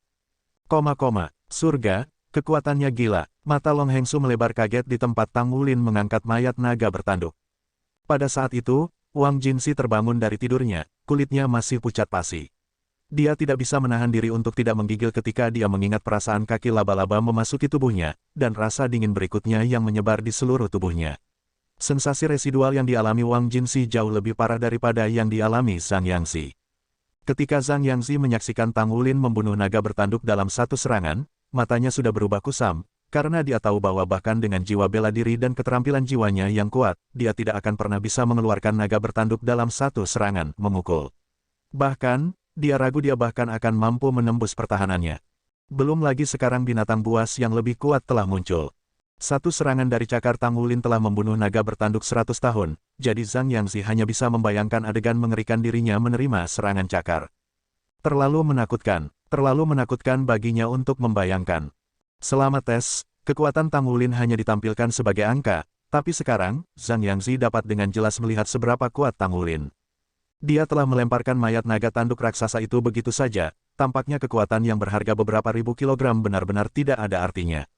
A: Surga, kekuatannya gila. Mata Long Hengsu melebar kaget di tempat Tang Wulin mengangkat mayat naga bertanduk. Pada saat itu, Wang Jinsi terbangun dari tidurnya, kulitnya masih pucat pasi. Dia tidak bisa menahan diri untuk tidak menggigil ketika dia mengingat perasaan kaki laba-laba memasuki tubuhnya, dan rasa dingin berikutnya yang menyebar di seluruh tubuhnya. Sensasi residual yang dialami Wang Jinsi jauh lebih parah daripada yang dialami Zhang Yangzi. Ketika Zhang Yangzi menyaksikan Tang Wulin membunuh naga bertanduk dalam satu serangan, matanya sudah berubah kusam, Karena dia tahu bahwa bahkan dengan jiwa bela diri dan keterampilan jiwanya yang kuat, dia tidak akan pernah bisa mengeluarkan naga bertanduk dalam satu serangan memukul. Bahkan, dia ragu dia bahkan akan mampu menembus pertahanannya. Belum lagi sekarang binatang buas yang lebih kuat telah muncul. Satu serangan dari cakar Tang Wulin telah membunuh naga bertanduk 100 tahun, jadi Zhang Yangzi hanya bisa membayangkan adegan mengerikan dirinya menerima serangan cakar. Terlalu menakutkan baginya untuk membayangkan. Selama tes, kekuatan Tang Wulin hanya ditampilkan sebagai angka, tapi sekarang, Zhang Yangzi dapat dengan jelas melihat seberapa kuat Tang Wulin. Dia telah melemparkan mayat naga tanduk raksasa itu begitu saja, tampaknya kekuatan yang berharga beberapa ribu kilogram benar-benar tidak ada artinya.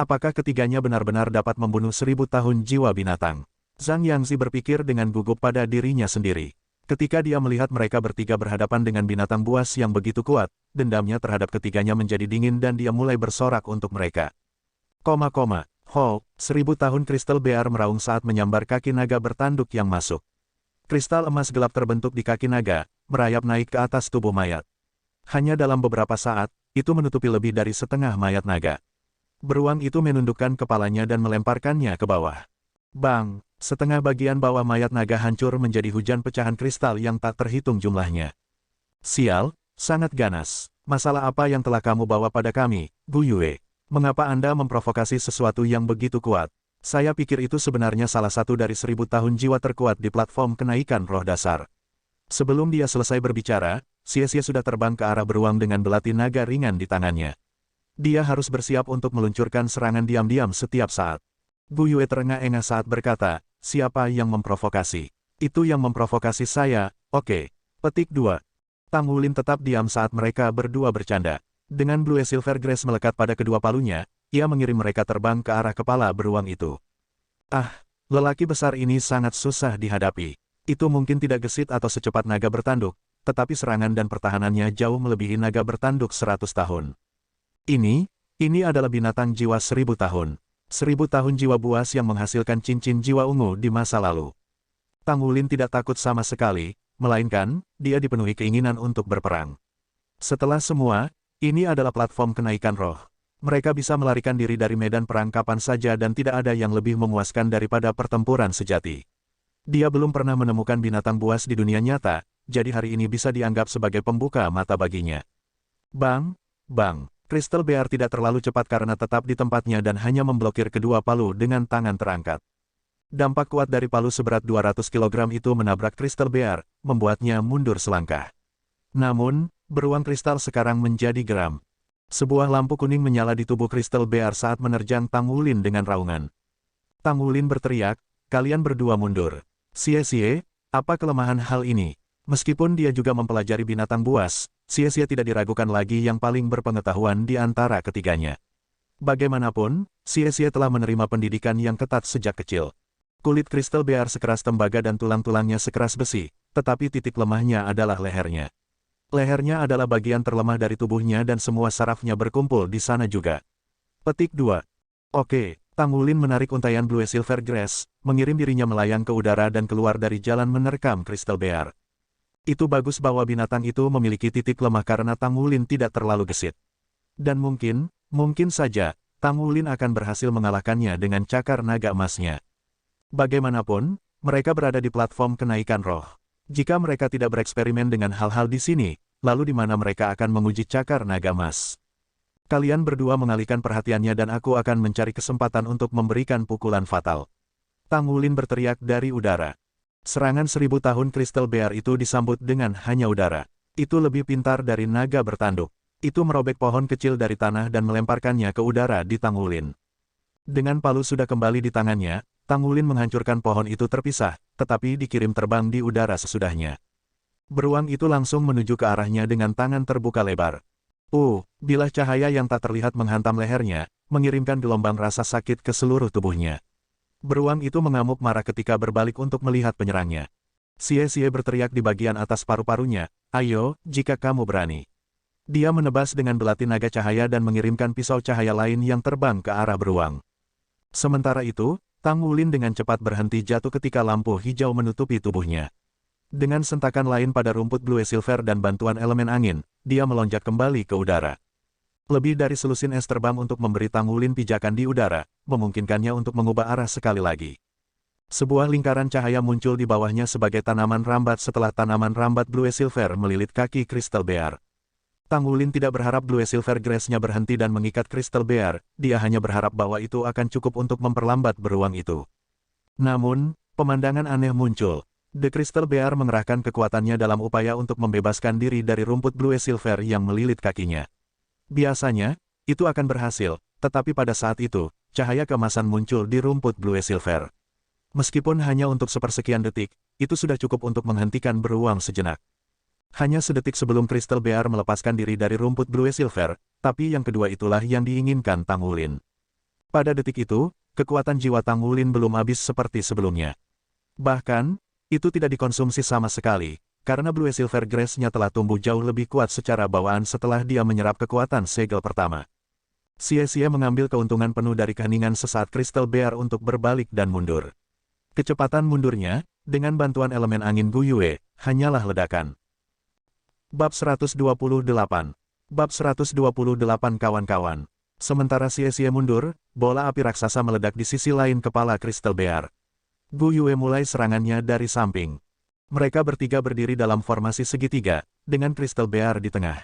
A: Apakah ketiganya benar-benar dapat membunuh 1000 tahun jiwa binatang? Zhang Yangzi berpikir dengan gugup pada dirinya sendiri. Ketika dia melihat mereka bertiga berhadapan dengan binatang buas yang begitu kuat, dendamnya terhadap ketiganya menjadi dingin dan dia mulai bersorak untuk mereka. Ho, 1000 tahun kristal bear meraung saat menyambar kaki naga bertanduk yang masuk. Kristal emas gelap terbentuk di kaki naga, merayap naik ke atas tubuh mayat. Hanya dalam beberapa saat, itu menutupi lebih dari setengah mayat naga. Beruang itu menundukkan kepalanya dan melemparkannya ke bawah. Bang! Setengah bagian bawah mayat naga hancur menjadi hujan pecahan kristal yang tak terhitung jumlahnya. Sial, sangat ganas. Masalah apa yang telah kamu bawa pada kami, Gu Yue? Mengapa Anda memprovokasi sesuatu yang begitu kuat? Saya pikir itu sebenarnya salah satu dari 1000 tahun jiwa terkuat di platform kenaikan roh dasar. Sebelum dia selesai berbicara, Xie sudah terbang ke arah beruang dengan belati naga ringan di tangannya. Dia harus bersiap untuk meluncurkan serangan diam-diam setiap saat. Gu Yue terengah-engah saat berkata, siapa yang memprovokasi? Itu yang memprovokasi saya, oke. Petik 2. Tang Wulin tetap diam saat mereka berdua bercanda. Dengan Blue Silver Grace melekat pada kedua palunya, ia mengirim mereka terbang ke arah kepala beruang itu. Ah, lelaki besar ini sangat susah dihadapi. Itu mungkin tidak gesit atau secepat naga bertanduk, tetapi serangan dan pertahanannya jauh melebihi naga bertanduk 100 tahun. Ini adalah binatang jiwa 1000 tahun. 1000 tahun jiwa buas yang menghasilkan cincin jiwa ungu di masa lalu. Tang Wulin tidak takut sama sekali, melainkan, dia dipenuhi keinginan untuk berperang. Setelah semua, ini adalah platform kenaikan roh. Mereka bisa melarikan diri dari medan perang kapan saja dan tidak ada yang lebih memuaskan daripada pertempuran sejati. Dia belum pernah menemukan binatang buas di dunia nyata, jadi hari ini bisa dianggap sebagai pembuka mata baginya. Bang! Kristal bear tidak terlalu cepat karena tetap di tempatnya dan hanya memblokir kedua palu dengan tangan terangkat. Dampak kuat dari palu seberat 200 kg itu menabrak kristal bear, membuatnya mundur selangkah. Namun, beruang kristal sekarang menjadi geram. Sebuah lampu kuning menyala di tubuh kristal bear saat menerjang Tang Wulin dengan raungan. Tang Wulin berteriak, kalian berdua mundur. Xie, apa kelemahan hal ini? Meskipun dia juga mempelajari binatang buas, Xie tidak diragukan lagi yang paling berpengetahuan di antara ketiganya. Bagaimanapun, Xie telah menerima pendidikan yang ketat sejak kecil. Kulit kristal bear sekeras tembaga dan tulang-tulangnya sekeras besi, tetapi titik lemahnya adalah lehernya. Lehernya adalah bagian terlemah dari tubuhnya dan semua sarafnya berkumpul di sana juga. Petik 2. Oke, Tang Wulin menarik untaian Blue Silver Grace, mengirim dirinya melayang ke udara dan keluar dari jalan menerkam kristal bear. Itu bagus bahwa binatang itu memiliki titik lemah karena Tang Wulin tidak terlalu gesit. Dan mungkin saja, Tang Wulin akan berhasil mengalahkannya dengan cakar naga emasnya. Bagaimanapun, mereka berada di platform kenaikan roh. Jika mereka tidak bereksperimen dengan hal-hal di sini, lalu di mana mereka akan menguji cakar naga emas? Kalian berdua mengalihkan perhatiannya dan aku akan mencari kesempatan untuk memberikan pukulan fatal. Tang Wulin berteriak dari udara. Serangan 1000 tahun kristal bear itu disambut dengan hanya udara. Itu lebih pintar dari naga bertanduk. Itu merobek pohon kecil dari tanah dan melemparkannya ke udara di Tang Wulin. Dengan palu sudah kembali di tangannya, Tang Wulin menghancurkan pohon itu terpisah, tetapi dikirim terbang di udara sesudahnya. Beruang itu langsung menuju ke arahnya dengan tangan terbuka lebar. Bilah cahaya yang tak terlihat menghantam lehernya, mengirimkan gelombang rasa sakit ke seluruh tubuhnya. Beruang itu mengamuk marah ketika berbalik untuk melihat penyerangnya. Xie berteriak di bagian atas paru-parunya, ayo, jika kamu berani. Dia menebas dengan belati naga cahaya dan mengirimkan pisau cahaya lain yang terbang ke arah beruang. Sementara itu, Tang Wulin dengan cepat berhenti jatuh ketika lampu hijau menutupi tubuhnya. Dengan sentakan lain pada rumput Blue Silver dan bantuan elemen angin, dia melonjak kembali ke udara. Lebih dari selusin es terbang untuk memberi Tang Wulin pijakan di udara, memungkinkannya untuk mengubah arah sekali lagi. Sebuah lingkaran cahaya muncul di bawahnya sebagai tanaman rambat setelah tanaman rambat Blue Silver melilit kaki Crystal Bear. Tang Wulin tidak berharap Blue Silver Grace-nya berhenti dan mengikat Crystal Bear, dia hanya berharap bahwa itu akan cukup untuk memperlambat beruang itu. Namun, pemandangan aneh muncul. The Crystal Bear mengerahkan kekuatannya dalam upaya untuk membebaskan diri dari rumput Blue Silver yang melilit kakinya. Biasanya, itu akan berhasil, tetapi pada saat itu, cahaya keemasan muncul di rumput Blue Silver. Meskipun hanya untuk sepersekian detik, itu sudah cukup untuk menghentikan beruang sejenak. Hanya sedetik sebelum Crystal Bear melepaskan diri dari rumput Blue Silver, tapi yang kedua itulah yang diinginkan Tang Wulin. Pada detik itu, kekuatan jiwa Tang Wulin belum habis seperti sebelumnya. Bahkan, itu tidak dikonsumsi sama sekali, karena Blue Silver Grace-nya telah tumbuh jauh lebih kuat secara bawaan setelah dia menyerap kekuatan segel pertama. Sia-sia mengambil keuntungan penuh dari keheningan sesaat Crystal Bear untuk berbalik dan mundur. Kecepatan mundurnya, dengan bantuan elemen angin Gu Yue, hanyalah ledakan. Bab 128. Bab 128 kawan-kawan. Sementara Sia-sia mundur, bola api raksasa meledak di sisi lain kepala Crystal Bear. Gu Yue mulai serangannya dari samping. Mereka bertiga berdiri dalam formasi segitiga, dengan Crystal Bear di tengah.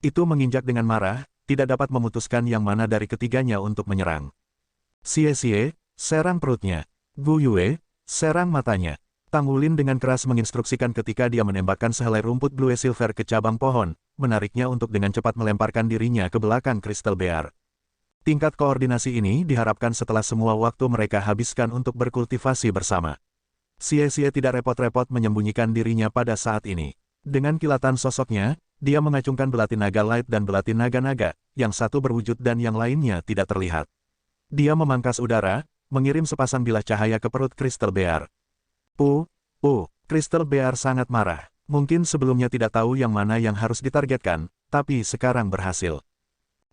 A: Itu menginjak dengan marah, tidak dapat memutuskan yang mana dari ketiganya untuk menyerang. Sia-sia, serang perutnya. Gu Yue, serang matanya. Tang Wulin dengan keras menginstruksikan ketika dia menembakkan sehelai rumput Blue Silver ke cabang pohon, menariknya untuk dengan cepat melemparkan dirinya ke belakang Crystal Bear. Tingkat koordinasi ini diharapkan setelah semua waktu mereka habiskan untuk berkultivasi bersama. Sia-sia tidak repot-repot menyembunyikan dirinya pada saat ini. Dengan kilatan sosoknya, dia mengacungkan belati naga light dan belati naga-naga, yang satu berwujud dan yang lainnya tidak terlihat. Dia memangkas udara, mengirim sepasang bilah cahaya ke perut Crystal Bear. Crystal Bear sangat marah. Mungkin sebelumnya tidak tahu yang mana yang harus ditargetkan, tapi sekarang berhasil.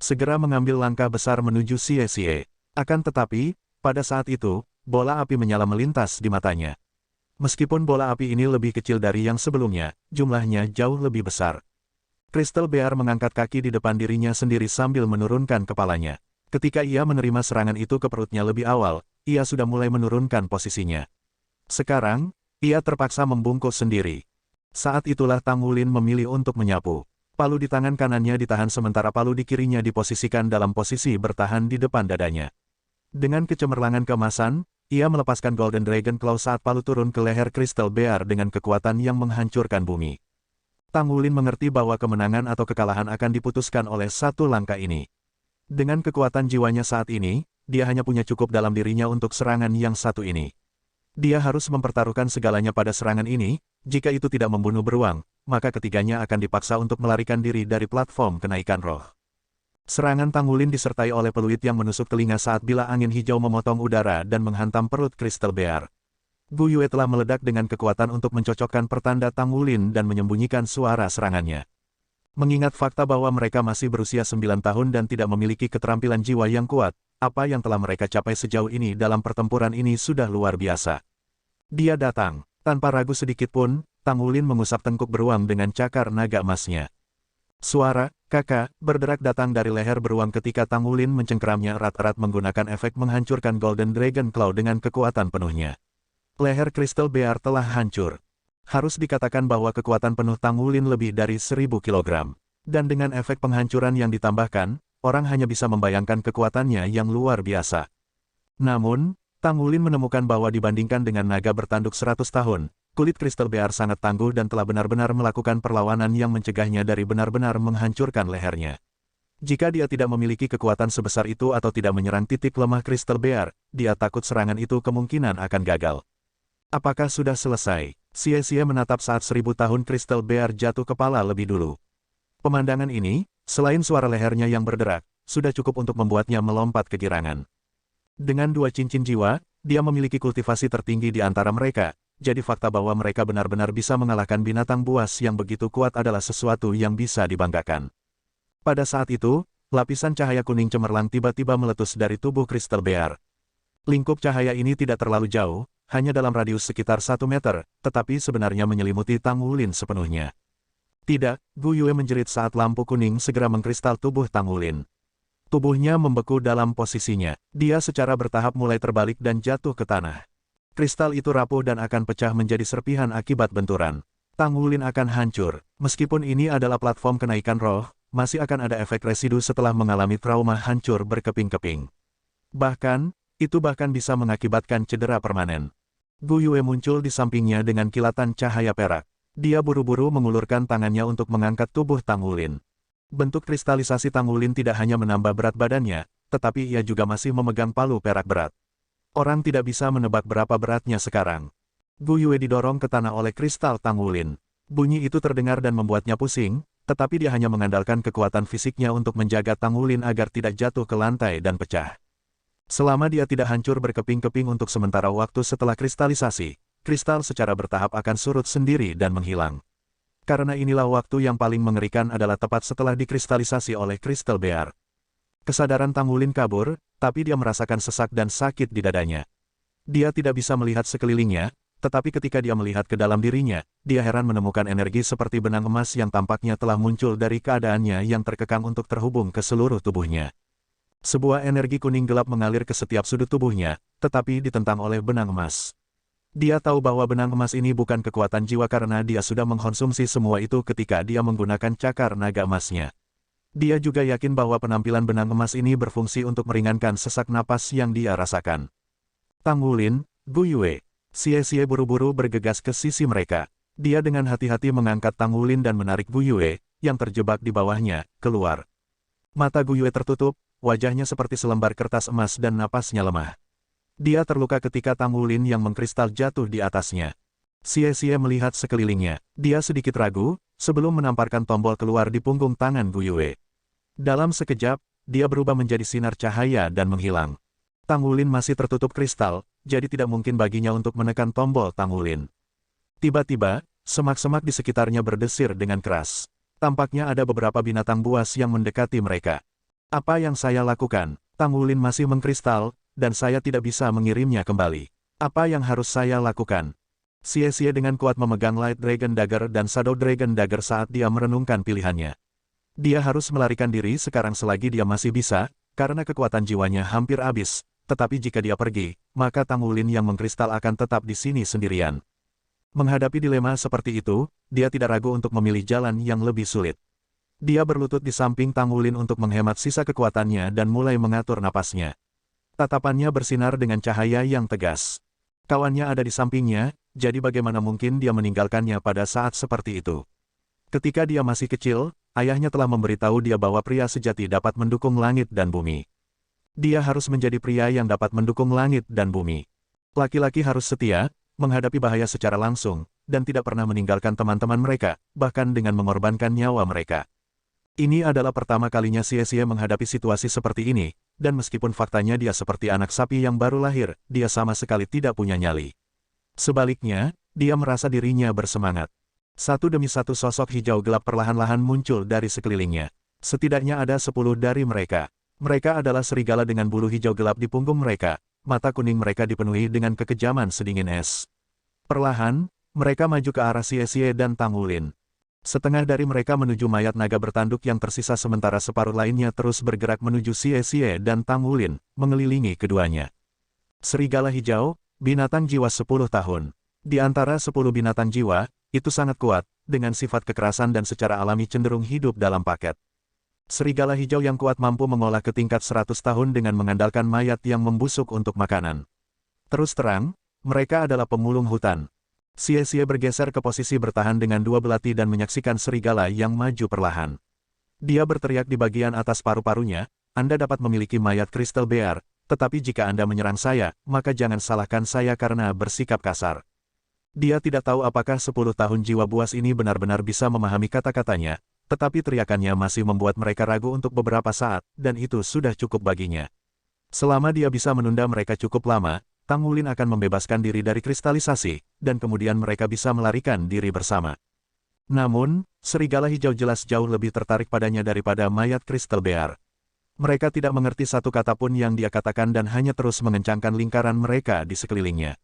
A: Segera mengambil langkah besar menuju Sia-sia. Akan tetapi, pada saat itu, bola api menyala melintas di matanya. Meskipun bola api ini lebih kecil dari yang sebelumnya, jumlahnya jauh lebih besar. Crystal Bear mengangkat kaki di depan dirinya sendiri sambil menurunkan kepalanya. Ketika ia menerima serangan itu ke perutnya lebih awal, ia sudah mulai menurunkan posisinya. Sekarang, ia terpaksa membungkuk sendiri. Saat itulah Tang Wulin memilih untuk menyapu. Palu di tangan kanannya ditahan sementara palu di kirinya diposisikan dalam posisi bertahan di depan dadanya. Dengan kecemerlangan keemasan, ia melepaskan Golden Dragon Claw saat palu turun ke leher Crystal Bear dengan kekuatan yang menghancurkan bumi. Tang Wulin mengerti bahwa kemenangan atau kekalahan akan diputuskan oleh satu langkah ini. Dengan kekuatan jiwanya saat ini, dia hanya punya cukup dalam dirinya untuk serangan yang satu ini. Dia harus mempertaruhkan segalanya pada serangan ini, jika itu tidak membunuh beruang, maka ketiganya akan dipaksa untuk melarikan diri dari platform kenaikan roh. Serangan Tang Wulin disertai oleh peluit yang menusuk telinga saat bilah angin hijau memotong udara dan menghantam perut Crystal Bear. Gu Yue telah meledak dengan kekuatan untuk mencocokkan pertanda Tang Wulin dan menyembunyikan suara serangannya. Mengingat fakta bahwa mereka masih berusia 9 tahun dan tidak memiliki keterampilan jiwa yang kuat, apa yang telah mereka capai sejauh ini dalam pertempuran ini sudah luar biasa. Dia datang. Tanpa ragu sedikit pun, Tang Wulin mengusap tengkuk beruang dengan cakar naga emasnya. Suara, kakak, berderak datang dari leher beruang ketika Tang Wulin mencengkeramnya erat-erat menggunakan efek menghancurkan Golden Dragon Claw dengan kekuatan penuhnya. Leher Crystal Bear telah hancur. Harus dikatakan bahwa kekuatan penuh Tang Wulin lebih dari 1000 kg. Dan dengan efek penghancuran yang ditambahkan, orang hanya bisa membayangkan kekuatannya yang luar biasa. Namun, Tang Wulin menemukan bahwa dibandingkan dengan naga bertanduk 100 tahun, kulit Crystal Bear sangat tangguh dan telah benar-benar melakukan perlawanan yang mencegahnya dari benar-benar menghancurkan lehernya. Jika dia tidak memiliki kekuatan sebesar itu atau tidak menyerang titik lemah Crystal Bear, dia takut serangan itu kemungkinan akan gagal. Apakah sudah selesai? Sia-sia menatap saat 1000 tahun Crystal Bear jatuh kepala lebih dulu. Pemandangan ini, selain suara lehernya yang berderak, sudah cukup untuk membuatnya melompat kegirangan. Dengan 2 cincin jiwa, dia memiliki kultivasi tertinggi di antara mereka, jadi fakta bahwa mereka benar-benar bisa mengalahkan binatang buas yang begitu kuat adalah sesuatu yang bisa dibanggakan. Pada saat itu, lapisan cahaya kuning cemerlang tiba-tiba meletus dari tubuh Crystal Bear. Lingkup cahaya ini tidak terlalu jauh, hanya dalam radius sekitar 1 meter, tetapi sebenarnya menyelimuti Tang Wulin sepenuhnya. Tidak, Gu Yue menjerit saat lampu kuning segera mengkristal tubuh Tang Wulin. Tubuhnya membeku dalam posisinya. Dia secara bertahap mulai terbalik dan jatuh ke tanah. Kristal itu rapuh dan akan pecah menjadi serpihan akibat benturan. Tang Wulin akan hancur. Meskipun ini adalah platform kenaikan roh, masih akan ada efek residu setelah mengalami trauma hancur berkeping-keping. Bahkan, itu bahkan bisa mengakibatkan cedera permanen. Gu Yue muncul di sampingnya dengan kilatan cahaya perak. Dia buru-buru mengulurkan tangannya untuk mengangkat tubuh Tang Wulin. Bentuk kristalisasi Tang Wulin tidak hanya menambah berat badannya, tetapi ia juga masih memegang palu perak berat. Orang tidak bisa menebak berapa beratnya sekarang. Gu Yue didorong ke tanah oleh kristal Tang Wulin. Bunyi itu terdengar dan membuatnya pusing, tetapi dia hanya mengandalkan kekuatan fisiknya untuk menjaga Tang Wulin agar tidak jatuh ke lantai dan pecah. Selama dia tidak hancur berkeping-keping untuk sementara waktu setelah kristalisasi, kristal secara bertahap akan surut sendiri dan menghilang. Karena inilah waktu yang paling mengerikan adalah tepat setelah dikristalisasi oleh kristal bear. Kesadaran Tang Wulin kabur, tapi dia merasakan sesak dan sakit di dadanya. Dia tidak bisa melihat sekelilingnya, tetapi ketika dia melihat ke dalam dirinya, dia heran menemukan energi seperti benang emas yang tampaknya telah muncul dari keadaannya yang terkekang untuk terhubung ke seluruh tubuhnya. Sebuah energi kuning gelap mengalir ke setiap sudut tubuhnya, tetapi ditentang oleh benang emas. Dia tahu bahwa benang emas ini bukan kekuatan jiwa karena dia sudah mengkonsumsi semua itu ketika dia menggunakan cakar naga emasnya. Dia juga yakin bahwa penampilan benang emas ini berfungsi untuk meringankan sesak napas yang dia rasakan. Tang Wulin, Gu Yue, Xie buru-buru bergegas ke sisi mereka. Dia dengan hati-hati mengangkat Tang Wulin dan menarik Gu Yue, yang terjebak di bawahnya, keluar. Mata Gu Yue tertutup, wajahnya seperti selembar kertas emas dan napasnya lemah. Dia terluka ketika Tang Wulin yang mengkristal jatuh di atasnya. Xie melihat sekelilingnya. Dia sedikit ragu, sebelum menamparkan tombol keluar di punggung tangan Gu Yue. Dalam sekejap, dia berubah menjadi sinar cahaya dan menghilang. Tang Wulin masih tertutup kristal, jadi tidak mungkin baginya untuk menekan tombol Tang Wulin. Tiba-tiba, semak-semak di sekitarnya berdesir dengan keras. Tampaknya ada beberapa binatang buas yang mendekati mereka. Apa yang saya lakukan? Tang Wulin masih mengkristal, dan saya tidak bisa mengirimnya kembali. Apa yang harus saya lakukan? Xie dengan kuat memegang Light Dragon Dagger dan Shadow Dragon Dagger saat dia merenungkan pilihannya. Dia harus melarikan diri sekarang selagi dia masih bisa, karena kekuatan jiwanya hampir habis, tetapi jika dia pergi, maka Tang Wulin yang mengkristal akan tetap di sini sendirian. Menghadapi dilema seperti itu, dia tidak ragu untuk memilih jalan yang lebih sulit. Dia berlutut di samping Tang Wulin untuk menghemat sisa kekuatannya dan mulai mengatur napasnya. Tatapannya bersinar dengan cahaya yang tegas. Kawannya ada di sampingnya, jadi bagaimana mungkin dia meninggalkannya pada saat seperti itu. Ketika dia masih kecil, ayahnya telah memberitahu dia bahwa pria sejati dapat mendukung langit dan bumi. Dia harus menjadi pria yang dapat mendukung langit dan bumi. Laki-laki harus setia, menghadapi bahaya secara langsung, dan tidak pernah meninggalkan teman-teman mereka, bahkan dengan mengorbankan nyawa mereka. Ini adalah pertama kalinya Xie menghadapi situasi seperti ini, dan meskipun faktanya dia seperti anak sapi yang baru lahir, dia sama sekali tidak punya nyali. Sebaliknya, dia merasa dirinya bersemangat. Satu demi satu sosok hijau gelap perlahan-lahan muncul dari sekelilingnya. Setidaknya ada 10 dari mereka. Mereka adalah serigala dengan bulu hijau gelap di punggung mereka, mata kuning mereka dipenuhi dengan kekejaman sedingin es. Perlahan, mereka maju ke arah Xie dan Tang Wulin. Setengah dari mereka menuju mayat naga bertanduk yang tersisa sementara separuh lainnya terus bergerak menuju Xie dan Tang Wulin, mengelilingi keduanya. Serigala hijau, binatang jiwa 10 tahun. Di antara 10 binatang jiwa, itu sangat kuat, dengan sifat kekerasan dan secara alami cenderung hidup dalam paket. Serigala hijau yang kuat mampu mengolah ke tingkat 100 tahun dengan mengandalkan mayat yang membusuk untuk makanan. Terus terang, mereka adalah pemulung hutan. Xie bergeser ke posisi bertahan dengan dua belati dan menyaksikan serigala yang maju perlahan. Dia berteriak di bagian atas paru-parunya, Anda dapat memiliki mayat kristal bear, tetapi jika Anda menyerang saya, maka jangan salahkan saya karena bersikap kasar. Dia tidak tahu apakah 10 tahun jiwa buas ini benar-benar bisa memahami kata-katanya, tetapi teriakannya masih membuat mereka ragu untuk beberapa saat, dan itu sudah cukup baginya. Selama dia bisa menunda mereka cukup lama, Tang Wulin akan membebaskan diri dari kristalisasi, dan kemudian mereka bisa melarikan diri bersama. Namun, serigala hijau jelas jauh lebih tertarik padanya daripada mayat kristal bear. Mereka tidak mengerti satu kata pun yang dia katakan dan hanya terus mengencangkan lingkaran mereka di sekelilingnya.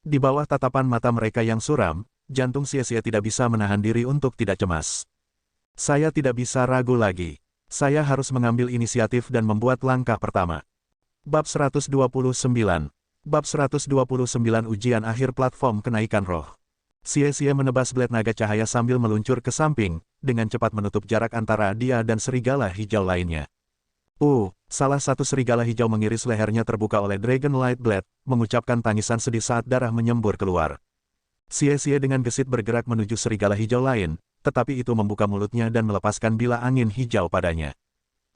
A: Di bawah tatapan mata mereka yang suram, jantung Xie tidak bisa menahan diri untuk tidak cemas. Saya tidak bisa ragu lagi. Saya harus mengambil inisiatif dan membuat langkah pertama. Bab 129. Bab 129 Ujian Akhir Platform Kenaikan Roh. Xie menebas blade naga cahaya sambil meluncur ke samping, dengan cepat menutup jarak antara dia dan serigala hijau lainnya. Salah satu serigala hijau mengiris lehernya terbuka oleh Dragon Light Blade, mengucapkan tangisan sedih saat darah menyembur keluar. Xie dengan gesit bergerak menuju serigala hijau lain, tetapi itu membuka mulutnya dan melepaskan bila angin hijau padanya.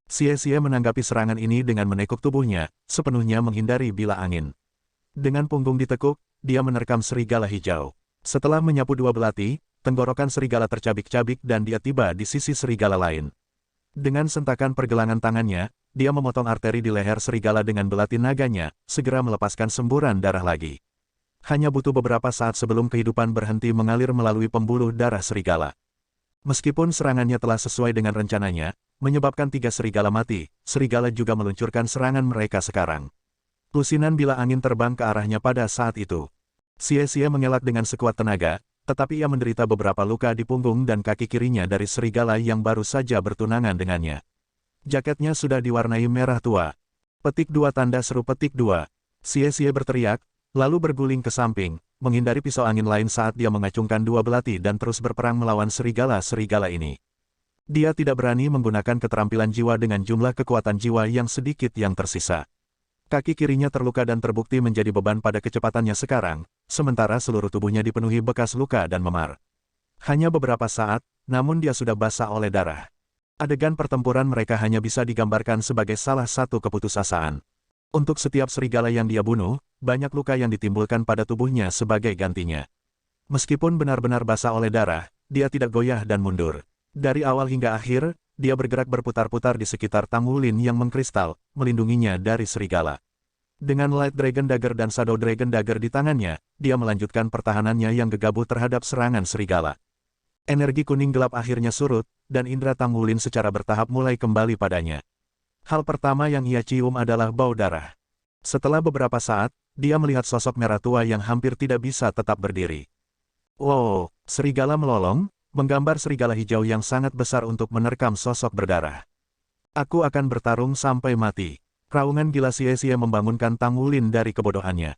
A: Xie menanggapi serangan ini dengan menekuk tubuhnya, sepenuhnya menghindari bila angin. Dengan punggung ditekuk, dia menerkam serigala hijau. Setelah menyapu dua belati, tenggorokan serigala tercabik-cabik dan dia tiba di sisi serigala lain. Dengan sentakan pergelangan tangannya, dia memotong arteri di leher serigala dengan belati naganya, segera melepaskan semburan darah lagi. Hanya butuh beberapa saat sebelum kehidupan berhenti mengalir melalui pembuluh darah serigala. Meskipun serangannya telah sesuai dengan rencananya, menyebabkan 3 serigala mati, serigala juga meluncurkan serangan mereka sekarang. Lusinan bila angin terbang ke arahnya pada saat itu. Xie mengelak dengan sekuat tenaga, tetapi ia menderita beberapa luka di punggung dan kaki kirinya dari serigala yang baru saja bertunangan dengannya. Jaketnya sudah diwarnai merah tua. Petik 2 tanda seru petik 2. Xie berteriak, lalu berguling ke samping, menghindari pisau angin lain saat dia mengacungkan dua belati dan terus berperang melawan serigala-serigala ini. Dia tidak berani menggunakan keterampilan jiwa dengan jumlah kekuatan jiwa yang sedikit yang tersisa. Kaki kirinya terluka dan terbukti menjadi beban pada kecepatannya sekarang, sementara seluruh tubuhnya dipenuhi bekas luka dan memar. Hanya beberapa saat, namun dia sudah basah oleh darah. Adegan pertempuran mereka hanya bisa digambarkan sebagai salah satu keputusasaan. Untuk setiap serigala yang dia bunuh, banyak luka yang ditimbulkan pada tubuhnya sebagai gantinya. Meskipun benar-benar basah oleh darah, dia tidak goyah dan mundur. Dari awal hingga akhir, dia bergerak berputar-putar di sekitar Tang Wulin yang mengkristal, melindunginya dari serigala. Dengan Light Dragon Dagger dan Shadow Dragon Dagger di tangannya, dia melanjutkan pertahanannya yang gegabah terhadap serangan serigala. Energi kuning gelap akhirnya surut, dan indera Tang Wulin secara bertahap mulai kembali padanya. Hal pertama yang ia cium adalah bau darah. Setelah beberapa saat, dia melihat sosok merah tua yang hampir tidak bisa tetap berdiri. Wow, serigala melolong, menggambar serigala hijau yang sangat besar untuk menerkam sosok berdarah. Aku akan bertarung sampai mati. Raungan gila Xie membangunkan Tang Wulin dari kebodohannya.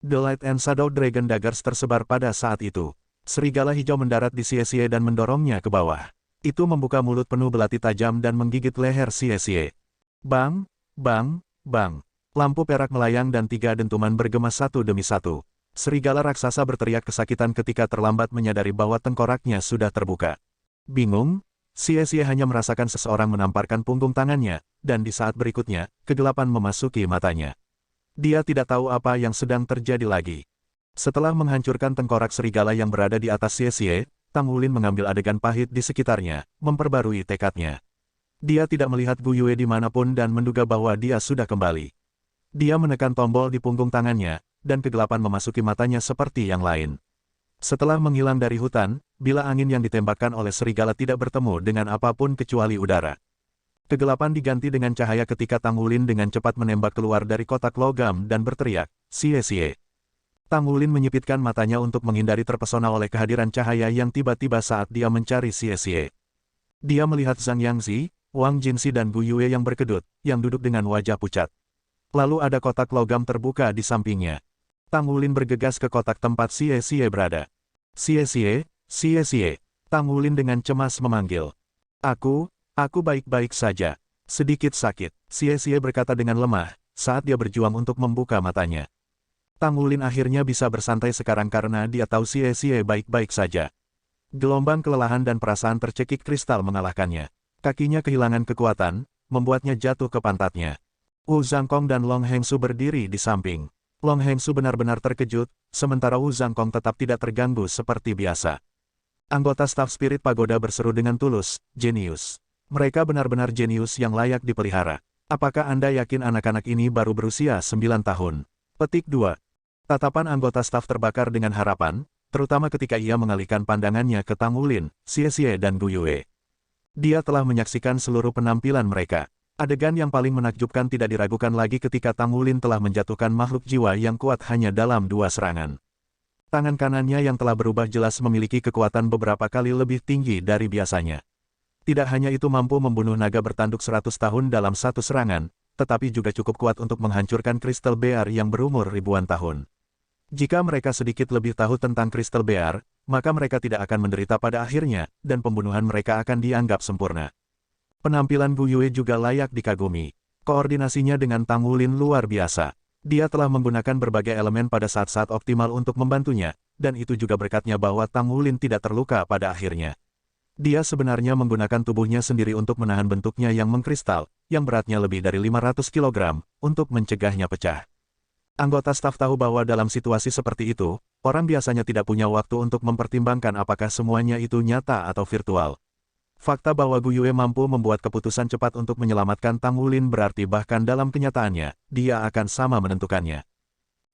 A: The Light and Shadow Dragon Daggers tersebar pada saat itu. Serigala hijau mendarat di Xie dan mendorongnya ke bawah. Itu membuka mulut penuh belati tajam dan menggigit leher Xie. Bang, bang, bang. Lampu perak melayang dan 3 dentuman bergema satu demi satu. Serigala raksasa berteriak kesakitan ketika terlambat menyadari bahwa tengkoraknya sudah terbuka. Bingung, Xie hanya merasakan seseorang menamparkan punggung tangannya, dan di saat berikutnya, kegelapan memasuki matanya. Dia tidak tahu apa yang sedang terjadi lagi. Setelah menghancurkan tengkorak serigala yang berada di atas Xie, Tang Wulin mengambil adegan pahit di sekitarnya, memperbarui tekadnya. Dia tidak melihat Gu Yue dimanapun dan menduga bahwa dia sudah kembali. Dia menekan tombol di punggung tangannya, dan kegelapan memasuki matanya seperti yang lain. Setelah menghilang dari hutan, bila angin yang ditembakkan oleh serigala tidak bertemu dengan apapun kecuali udara. Kegelapan diganti dengan cahaya ketika Tang Wulin dengan cepat menembak keluar dari kotak logam dan berteriak, Xie. Tang Wulin menyipitkan matanya untuk menghindari terpesona oleh kehadiran cahaya yang tiba-tiba saat dia mencari Xie. Dia melihat Zhang Yangzi, Wang Jinxi dan Gu Yue yang berkedut, yang duduk dengan wajah pucat. Lalu ada kotak logam terbuka di sampingnya. Tang Wulin bergegas ke kotak tempat Xie berada. Xie. Tang Wulin dengan cemas memanggil. Aku baik-baik saja. Sedikit sakit, Xie berkata dengan lemah, saat dia berjuang untuk membuka matanya. Tang Wulin akhirnya bisa bersantai sekarang karena dia tahu Xie baik-baik saja. Gelombang kelelahan dan perasaan tercekik kristal mengalahkannya. Kakinya kehilangan kekuatan, membuatnya jatuh ke pantatnya. Wu Zhangkong dan Long Hengsu berdiri di samping. Long Hengsu benar-benar terkejut, sementara Wu Zhangkong tetap tidak terganggu seperti biasa. Anggota staf spirit pagoda berseru dengan tulus, jenius. Mereka benar-benar jenius yang layak dipelihara. Apakah Anda yakin anak-anak ini baru berusia 9 tahun? Petik 2. Tatapan anggota staf terbakar dengan harapan, terutama ketika ia mengalihkan pandangannya ke Tang Wulin, Xie dan Gu Yue. Dia telah menyaksikan seluruh penampilan mereka. Adegan yang paling menakjubkan tidak diragukan lagi ketika Tang Wulin telah menjatuhkan makhluk jiwa yang kuat hanya dalam 2 serangan. Tangan kanannya yang telah berubah jelas memiliki kekuatan beberapa kali lebih tinggi dari biasanya. Tidak hanya itu mampu membunuh naga bertanduk 100 tahun dalam satu serangan, tetapi juga cukup kuat untuk menghancurkan Crystal Bear yang berumur ribuan tahun. Jika mereka sedikit lebih tahu tentang Crystal Bear, maka mereka tidak akan menderita pada akhirnya, dan pembunuhan mereka akan dianggap sempurna. Penampilan Gu Yue juga layak dikagumi. Koordinasinya dengan Tang Wulin luar biasa. Dia telah menggunakan berbagai elemen pada saat-saat optimal untuk membantunya, dan itu juga berkatnya bahwa Tang Wulin tidak terluka pada akhirnya. Dia sebenarnya menggunakan tubuhnya sendiri untuk menahan bentuknya yang mengkristal, yang beratnya lebih dari 500 kg, untuk mencegahnya pecah. Anggota staf tahu bahwa dalam situasi seperti itu, orang biasanya tidak punya waktu untuk mempertimbangkan apakah semuanya itu nyata atau virtual. Fakta bahwa Gu Yue mampu membuat keputusan cepat untuk menyelamatkan Tang Wulin berarti bahkan dalam kenyataannya, dia akan sama menentukannya.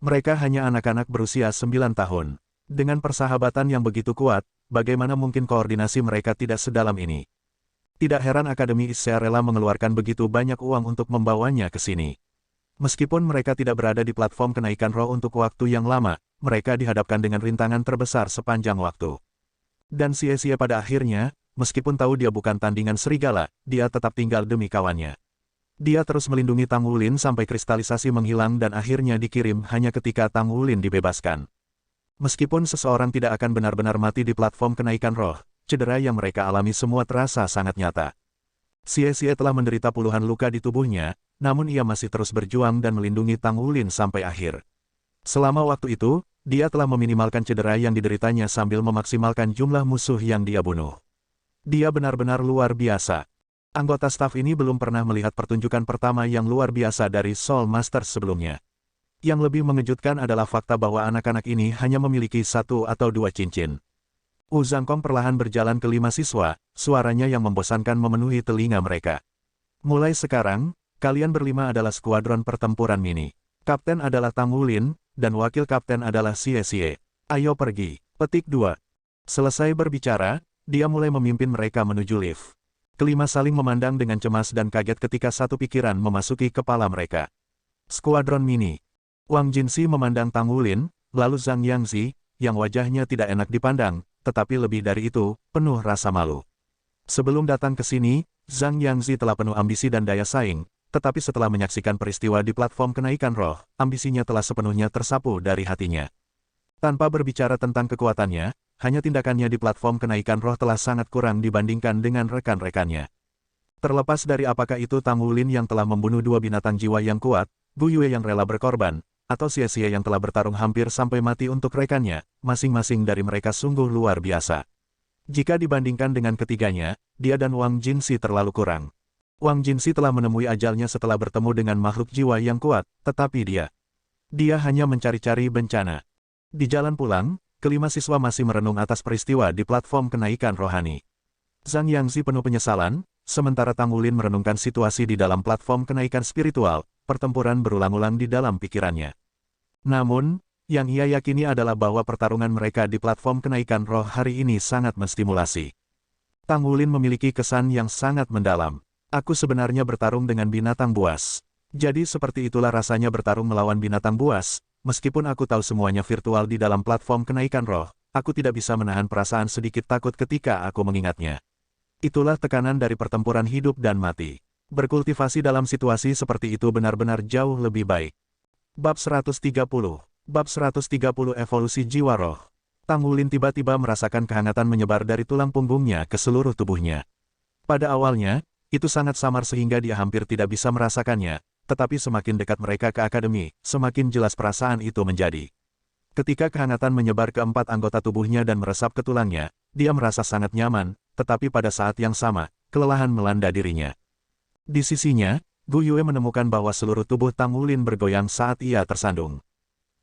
A: Mereka hanya anak-anak berusia 9 tahun. Dengan persahabatan yang begitu kuat, bagaimana mungkin koordinasi mereka tidak sedalam ini? Tidak heran Akademi Issei rela mengeluarkan begitu banyak uang untuk membawanya ke sini. Meskipun mereka tidak berada di platform kenaikan roh untuk waktu yang lama, mereka dihadapkan dengan rintangan terbesar sepanjang waktu. Dan sia-sia pada akhirnya, meskipun tahu dia bukan tandingan serigala, dia tetap tinggal demi kawannya. Dia terus melindungi Tang Wulin sampai kristalisasi menghilang dan akhirnya dikirim hanya ketika Tang Wulin dibebaskan. Meskipun seseorang tidak akan benar-benar mati di platform kenaikan roh, cedera yang mereka alami semua terasa sangat nyata. Sia-sia telah menderita puluhan luka di tubuhnya, namun ia masih terus berjuang dan melindungi Tang Wulin sampai akhir. Selama waktu itu, dia telah meminimalkan cedera yang dideritanya sambil memaksimalkan jumlah musuh yang dia bunuh. Dia benar-benar luar biasa. Anggota staf ini belum pernah melihat pertunjukan pertama yang luar biasa dari Soul Master sebelumnya. Yang lebih mengejutkan adalah fakta bahwa anak-anak ini hanya memiliki 1 atau 2 cincin. Wu Zhangkong perlahan berjalan ke 5 siswa, suaranya yang membosankan memenuhi telinga mereka. Mulai sekarang, kalian berlima adalah skuadron pertempuran mini. Kapten adalah Tang Wulin, dan wakil kapten adalah Xie. Ayo pergi. Petik 2. Selesai berbicara, dia mulai memimpin mereka menuju lift. Kelima saling memandang dengan cemas dan kaget ketika satu pikiran memasuki kepala mereka. Skuadron mini. Wang Jinxi memandang Tang Wulin, lalu Zhang Yangzi, yang wajahnya tidak enak dipandang, tetapi lebih dari itu, penuh rasa malu. Sebelum datang ke sini, Zhang Yangzi telah penuh ambisi dan daya saing, tetapi setelah menyaksikan peristiwa di platform kenaikan roh, ambisinya telah sepenuhnya tersapu dari hatinya. Tanpa berbicara tentang kekuatannya, hanya tindakannya di platform kenaikan roh telah sangat kurang dibandingkan dengan rekan-rekannya. Terlepas dari apakah itu Tang Wulin yang telah membunuh 2 binatang jiwa yang kuat, Gu Yue yang rela berkorban, atau Xie yang telah bertarung hampir sampai mati untuk rekannya, masing-masing dari mereka sungguh luar biasa. Jika dibandingkan dengan ketiganya, dia dan Wang Jinxi terlalu kurang. Wang Jinxi telah menemui ajalnya setelah bertemu dengan makhluk jiwa yang kuat, tetapi dia hanya mencari-cari bencana. Di jalan pulang, kelima siswa masih merenung atas peristiwa di platform kenaikan rohani. Zhang Yangzi penuh penyesalan, sementara Tang Wulin merenungkan situasi di dalam platform kenaikan spiritual, pertempuran berulang-ulang di dalam pikirannya. Namun, yang ia yakini adalah bahwa pertarungan mereka di platform kenaikan roh hari ini sangat menstimulasi. Tang Wulin memiliki kesan yang sangat mendalam. Aku sebenarnya bertarung dengan binatang buas. Jadi seperti itulah rasanya bertarung melawan binatang buas, meskipun aku tahu semuanya virtual di dalam platform kenaikan roh, aku tidak bisa menahan perasaan sedikit takut ketika aku mengingatnya. Itulah tekanan dari pertempuran hidup dan mati. Berkultivasi dalam situasi seperti itu benar-benar jauh lebih baik. Bab 130. Bab 130 Evolusi Jiwa Roh. Tang Wulin tiba-tiba merasakan kehangatan menyebar dari tulang punggungnya ke seluruh tubuhnya. Pada awalnya, itu sangat samar sehingga dia hampir tidak bisa merasakannya, tetapi semakin dekat mereka ke akademi, semakin jelas perasaan itu menjadi. Ketika kehangatan menyebar ke 4 anggota tubuhnya dan meresap ke tulangnya, dia merasa sangat nyaman, tetapi pada saat yang sama, kelelahan melanda dirinya. Di sisinya, Gu Yue menemukan bahwa seluruh tubuh Tang Wulin bergoyang saat ia tersandung.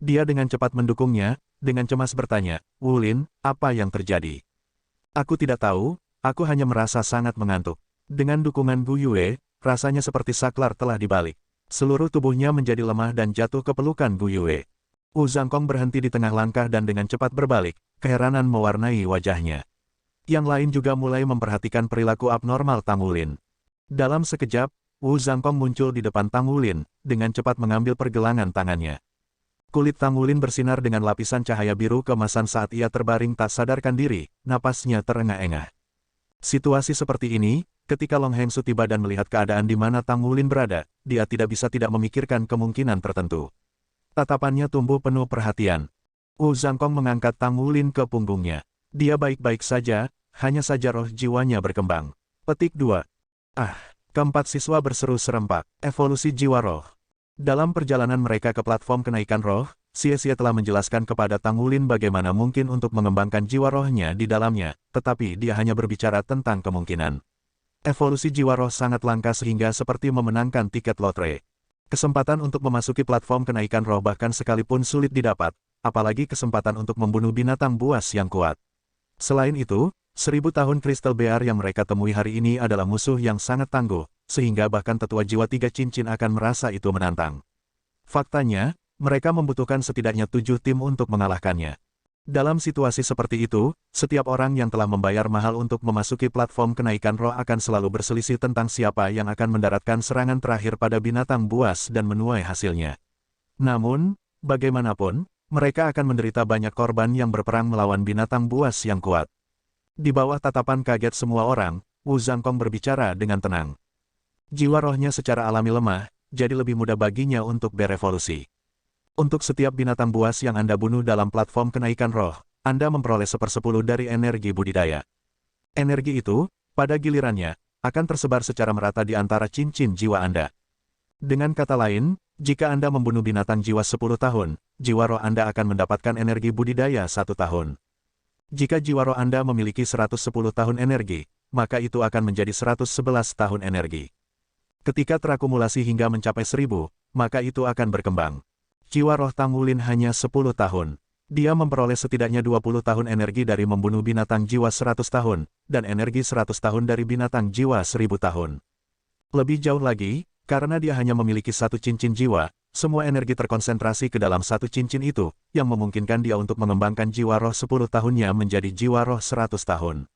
A: Dia dengan cepat mendukungnya, dengan cemas bertanya, "Wulin, apa yang terjadi?" "Aku tidak tahu, aku hanya merasa sangat mengantuk." Dengan dukungan Gu Yue, rasanya seperti saklar telah dibalik. Seluruh tubuhnya menjadi lemah dan jatuh ke pelukan Gu Yue. Wu Zhangkong berhenti di tengah langkah dan dengan cepat berbalik, keheranan mewarnai wajahnya. Yang lain juga mulai memperhatikan perilaku abnormal Tang Wulin. Dalam sekejap, Wu Zhangkong muncul di depan Tang Wulin, dengan cepat mengambil pergelangan tangannya. Kulit Tang Wulin bersinar dengan lapisan cahaya biru keemasan saat ia terbaring tak sadarkan diri, napasnya terengah-engah. Situasi seperti ini, ketika Long Hengsu tiba dan melihat keadaan di mana Tang Wulin berada, dia tidak bisa tidak memikirkan kemungkinan tertentu. Tatapannya tumbuh penuh perhatian. Wu Zhangkong mengangkat Tang Wulin ke punggungnya. Dia baik-baik saja, hanya saja roh jiwanya berkembang. Petik 2. Ah, keempat siswa berseru serempak. Evolusi jiwa roh. Dalam perjalanan mereka ke platform kenaikan roh, Xie telah menjelaskan kepada Tang Wulin bagaimana mungkin untuk mengembangkan jiwa rohnya di dalamnya, tetapi dia hanya berbicara tentang kemungkinan. Evolusi jiwa roh sangat langka sehingga seperti memenangkan tiket lotre. Kesempatan untuk memasuki platform kenaikan roh bahkan sekalipun sulit didapat, apalagi kesempatan untuk membunuh binatang buas yang kuat. Selain itu, 1000 tahun Crystal Bear yang mereka temui hari ini adalah musuh yang sangat tangguh, sehingga bahkan tetua jiwa 3 cincin akan merasa itu menantang. Faktanya, mereka membutuhkan setidaknya 7 tim untuk mengalahkannya. Dalam situasi seperti itu, setiap orang yang telah membayar mahal untuk memasuki platform kenaikan roh akan selalu berselisih tentang siapa yang akan mendaratkan serangan terakhir pada binatang buas dan menuai hasilnya. Namun, bagaimanapun, mereka akan menderita banyak korban yang berperang melawan binatang buas yang kuat. Di bawah tatapan kaget semua orang, Wu Zhangkong berbicara dengan tenang. Jiwa rohnya secara alami lemah, jadi lebih mudah baginya untuk berevolusi. Untuk setiap binatang buas yang Anda bunuh dalam platform kenaikan roh, Anda memperoleh 1/10 dari energi budidaya. Energi itu, pada gilirannya, akan tersebar secara merata di antara cincin jiwa Anda. Dengan kata lain, jika Anda membunuh binatang jiwa 10 tahun, jiwa roh Anda akan mendapatkan energi budidaya 1 tahun. Jika jiwa roh Anda memiliki 110 tahun energi, maka itu akan menjadi 111 tahun energi. Ketika terakumulasi hingga mencapai 1000, maka itu akan berkembang. Jiwa roh Tang Wulin hanya 10 tahun. Dia memperoleh setidaknya 20 tahun energi dari membunuh binatang jiwa 100 tahun, dan energi 100 tahun dari binatang jiwa 1000 tahun. Lebih jauh lagi, karena dia hanya memiliki 1 cincin jiwa, semua energi terkonsentrasi ke dalam 1 cincin itu, yang memungkinkan dia untuk mengembangkan jiwa roh 10 tahunnya menjadi jiwa roh 100 tahun.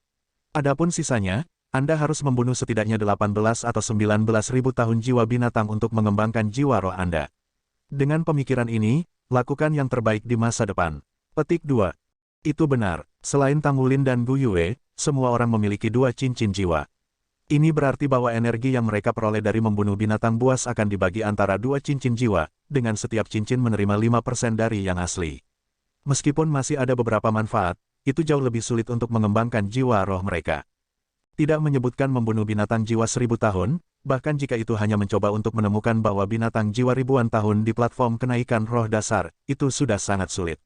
A: Adapun sisanya, Anda harus membunuh setidaknya 18 atau 19 ribu tahun jiwa binatang untuk mengembangkan jiwa roh Anda. Dengan pemikiran ini, lakukan yang terbaik di masa depan. Petik 2. Itu benar, selain Tang Wulin dan Gu Yue, semua orang memiliki 2 cincin jiwa. Ini berarti bahwa energi yang mereka peroleh dari membunuh binatang buas akan dibagi antara 2 cincin jiwa, dengan setiap cincin menerima 5% dari yang asli. Meskipun masih ada beberapa manfaat, itu jauh lebih sulit untuk mengembangkan jiwa roh mereka. Tidak menyebutkan membunuh binatang jiwa 1000 tahun, bahkan jika itu hanya mencoba untuk menemukan bahwa binatang jiwa ribuan tahun di platform kenaikan roh dasar, itu sudah sangat sulit.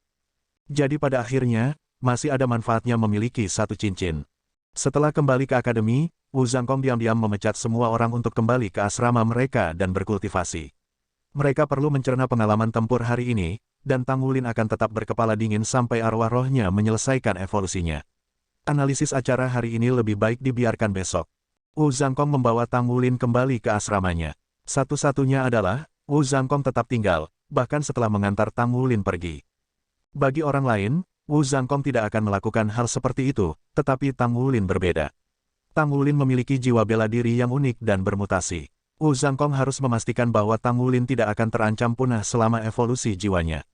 A: Jadi pada akhirnya, masih ada manfaatnya memiliki 1 cincin. Setelah kembali ke akademi, Wu Zhangkong diam-diam memecat semua orang untuk kembali ke asrama mereka dan berkultivasi. Mereka perlu mencerna pengalaman tempur hari ini, dan Tang Wulin akan tetap berkepala dingin sampai arwah rohnya menyelesaikan evolusinya. Analisis acara hari ini lebih baik dibiarkan besok. Wu Zhangkong membawa Tang Wulin kembali ke asramanya. Satu-satunya adalah, Wu Zhangkong tetap tinggal, bahkan setelah mengantar Tang Wulin pergi. Bagi orang lain, Wu Zhangkong tidak akan melakukan hal seperti itu, tetapi Tang Wulin berbeda. Tang Wulin memiliki jiwa bela diri yang unik dan bermutasi. Wu Zhangkong harus memastikan bahwa Tang Wulin tidak akan terancam punah selama evolusi jiwanya.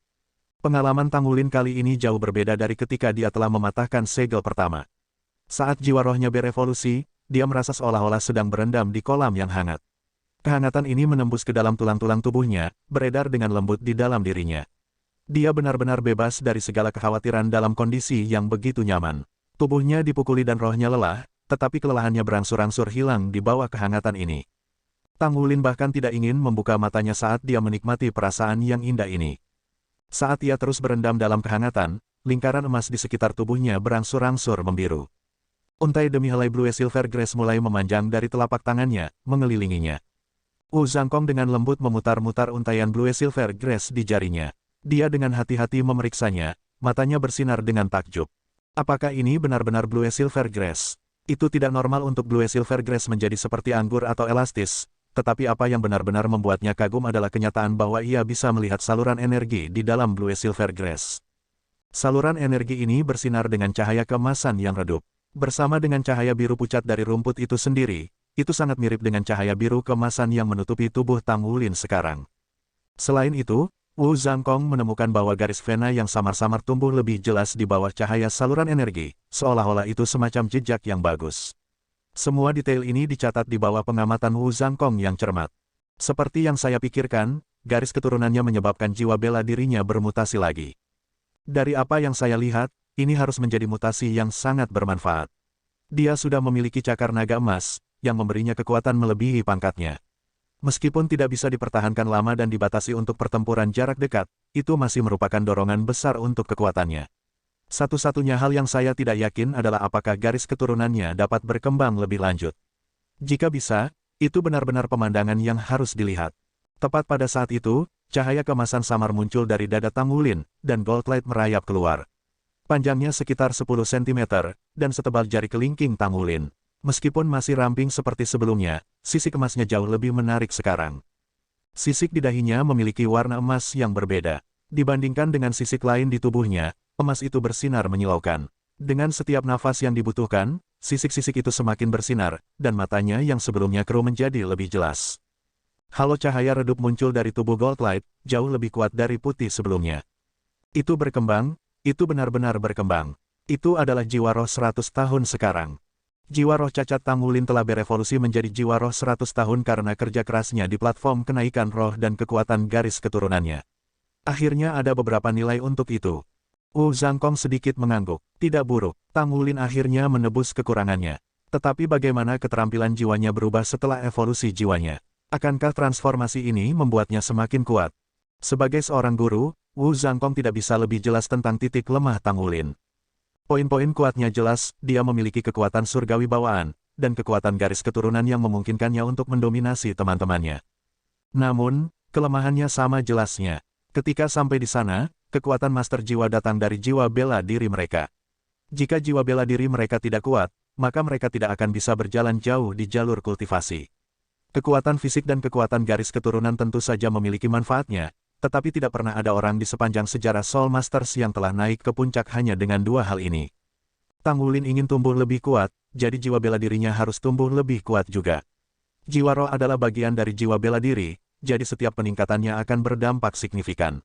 A: Pengalaman Tang Wulin kali ini jauh berbeda dari ketika dia telah mematahkan segel pertama. Saat jiwa rohnya berevolusi, dia merasa seolah-olah sedang berendam di kolam yang hangat. Kehangatan ini menembus ke dalam tulang-tulang tubuhnya, beredar dengan lembut di dalam dirinya. Dia benar-benar bebas dari segala kekhawatiran dalam kondisi yang begitu nyaman. Tubuhnya dipukuli dan rohnya lelah, tetapi kelelahannya berangsur-angsur hilang di bawah kehangatan ini. Tang Wulin bahkan tidak ingin membuka matanya saat dia menikmati perasaan yang indah ini. Saat ia terus berendam dalam kehangatan, lingkaran emas di sekitar tubuhnya berangsur-angsur membiru. Untai demi helai Blue Silver Grace mulai memanjang dari telapak tangannya, mengelilinginya. Wu Zhangkong dengan lembut memutar-mutar untaian Blue Silver Grace di jarinya. Dia dengan hati-hati memeriksanya, matanya bersinar dengan takjub. Apakah ini benar-benar Blue Silver Grace? Itu tidak normal untuk Blue Silver Grace menjadi seperti anggur atau elastis, tetapi apa yang benar-benar membuatnya kagum adalah kenyataan bahwa ia bisa melihat saluran energi di dalam Blue Silver Grace. Saluran energi ini bersinar dengan cahaya keemasan yang redup. Bersama dengan cahaya biru pucat dari rumput itu sendiri, itu sangat mirip dengan cahaya biru keemasan yang menutupi tubuh Tang Wulin sekarang. Selain itu, Wu Zhangkong menemukan bahwa garis vena yang samar-samar tumbuh lebih jelas di bawah cahaya saluran energi, seolah-olah itu semacam jejak yang bagus. Semua detail ini dicatat di bawah pengamatan Wu Zhangkong yang cermat. Seperti yang saya pikirkan, garis keturunannya menyebabkan jiwa bela dirinya bermutasi lagi. Dari apa yang saya lihat, ini harus menjadi mutasi yang sangat bermanfaat. Dia sudah memiliki cakar naga emas, yang memberinya kekuatan melebihi pangkatnya. Meskipun tidak bisa dipertahankan lama dan dibatasi untuk pertempuran jarak dekat, itu masih merupakan dorongan besar untuk kekuatannya. Satu-satunya hal yang saya tidak yakin adalah apakah garis keturunannya dapat berkembang lebih lanjut. Jika bisa, itu benar-benar pemandangan yang harus dilihat. Tepat pada saat itu, cahaya kemasan samar muncul dari dada Tang Wulin, dan gold light merayap keluar. Panjangnya sekitar 10 cm, dan setebal jari kelingking Tang Wulin. Meskipun masih ramping seperti sebelumnya, sisik emasnya jauh lebih menarik sekarang. Sisik di dahinya memiliki warna emas yang berbeda. Dibandingkan dengan sisik lain di tubuhnya, emas itu bersinar menyilaukan. Dengan setiap nafas yang dibutuhkan, sisik-sisik itu semakin bersinar, dan matanya yang sebelumnya keruh menjadi lebih jelas. Halo cahaya redup muncul dari tubuh Gold Light, jauh lebih kuat dari putih sebelumnya. Itu berkembang, itu benar-benar berkembang. Itu adalah jiwa roh 100 tahun sekarang. Jiwa roh cacat Tang Wulin telah berevolusi menjadi jiwa roh 100 tahun karena kerja kerasnya di platform kenaikan roh dan kekuatan garis keturunannya. Akhirnya ada beberapa nilai untuk itu. Wu Zhangkong sedikit mengangguk. Tidak buruk, Tang Wulin akhirnya menebus kekurangannya. Tetapi bagaimana keterampilan jiwanya berubah setelah evolusi jiwanya? Akankah transformasi ini membuatnya semakin kuat? Sebagai seorang guru, Wu Zhangkong tidak bisa lebih jelas tentang titik lemah Tang Wulin. Poin-poin kuatnya jelas, dia memiliki kekuatan surgawi bawaan, dan kekuatan garis keturunan yang memungkinkannya untuk mendominasi teman-temannya. Namun, kelemahannya sama jelasnya. Ketika sampai di sana, kekuatan master jiwa datang dari jiwa bela diri mereka. Jika jiwa bela diri mereka tidak kuat, maka mereka tidak akan bisa berjalan jauh di jalur kultivasi. Kekuatan fisik dan kekuatan garis keturunan tentu saja memiliki manfaatnya, tetapi tidak pernah ada orang di sepanjang sejarah Soul Masters yang telah naik ke puncak hanya dengan dua hal ini. Tang Wulin ingin tumbuh lebih kuat, jadi jiwa bela dirinya harus tumbuh lebih kuat juga. Jiwa roh adalah bagian dari jiwa bela diri, jadi setiap peningkatannya akan berdampak signifikan.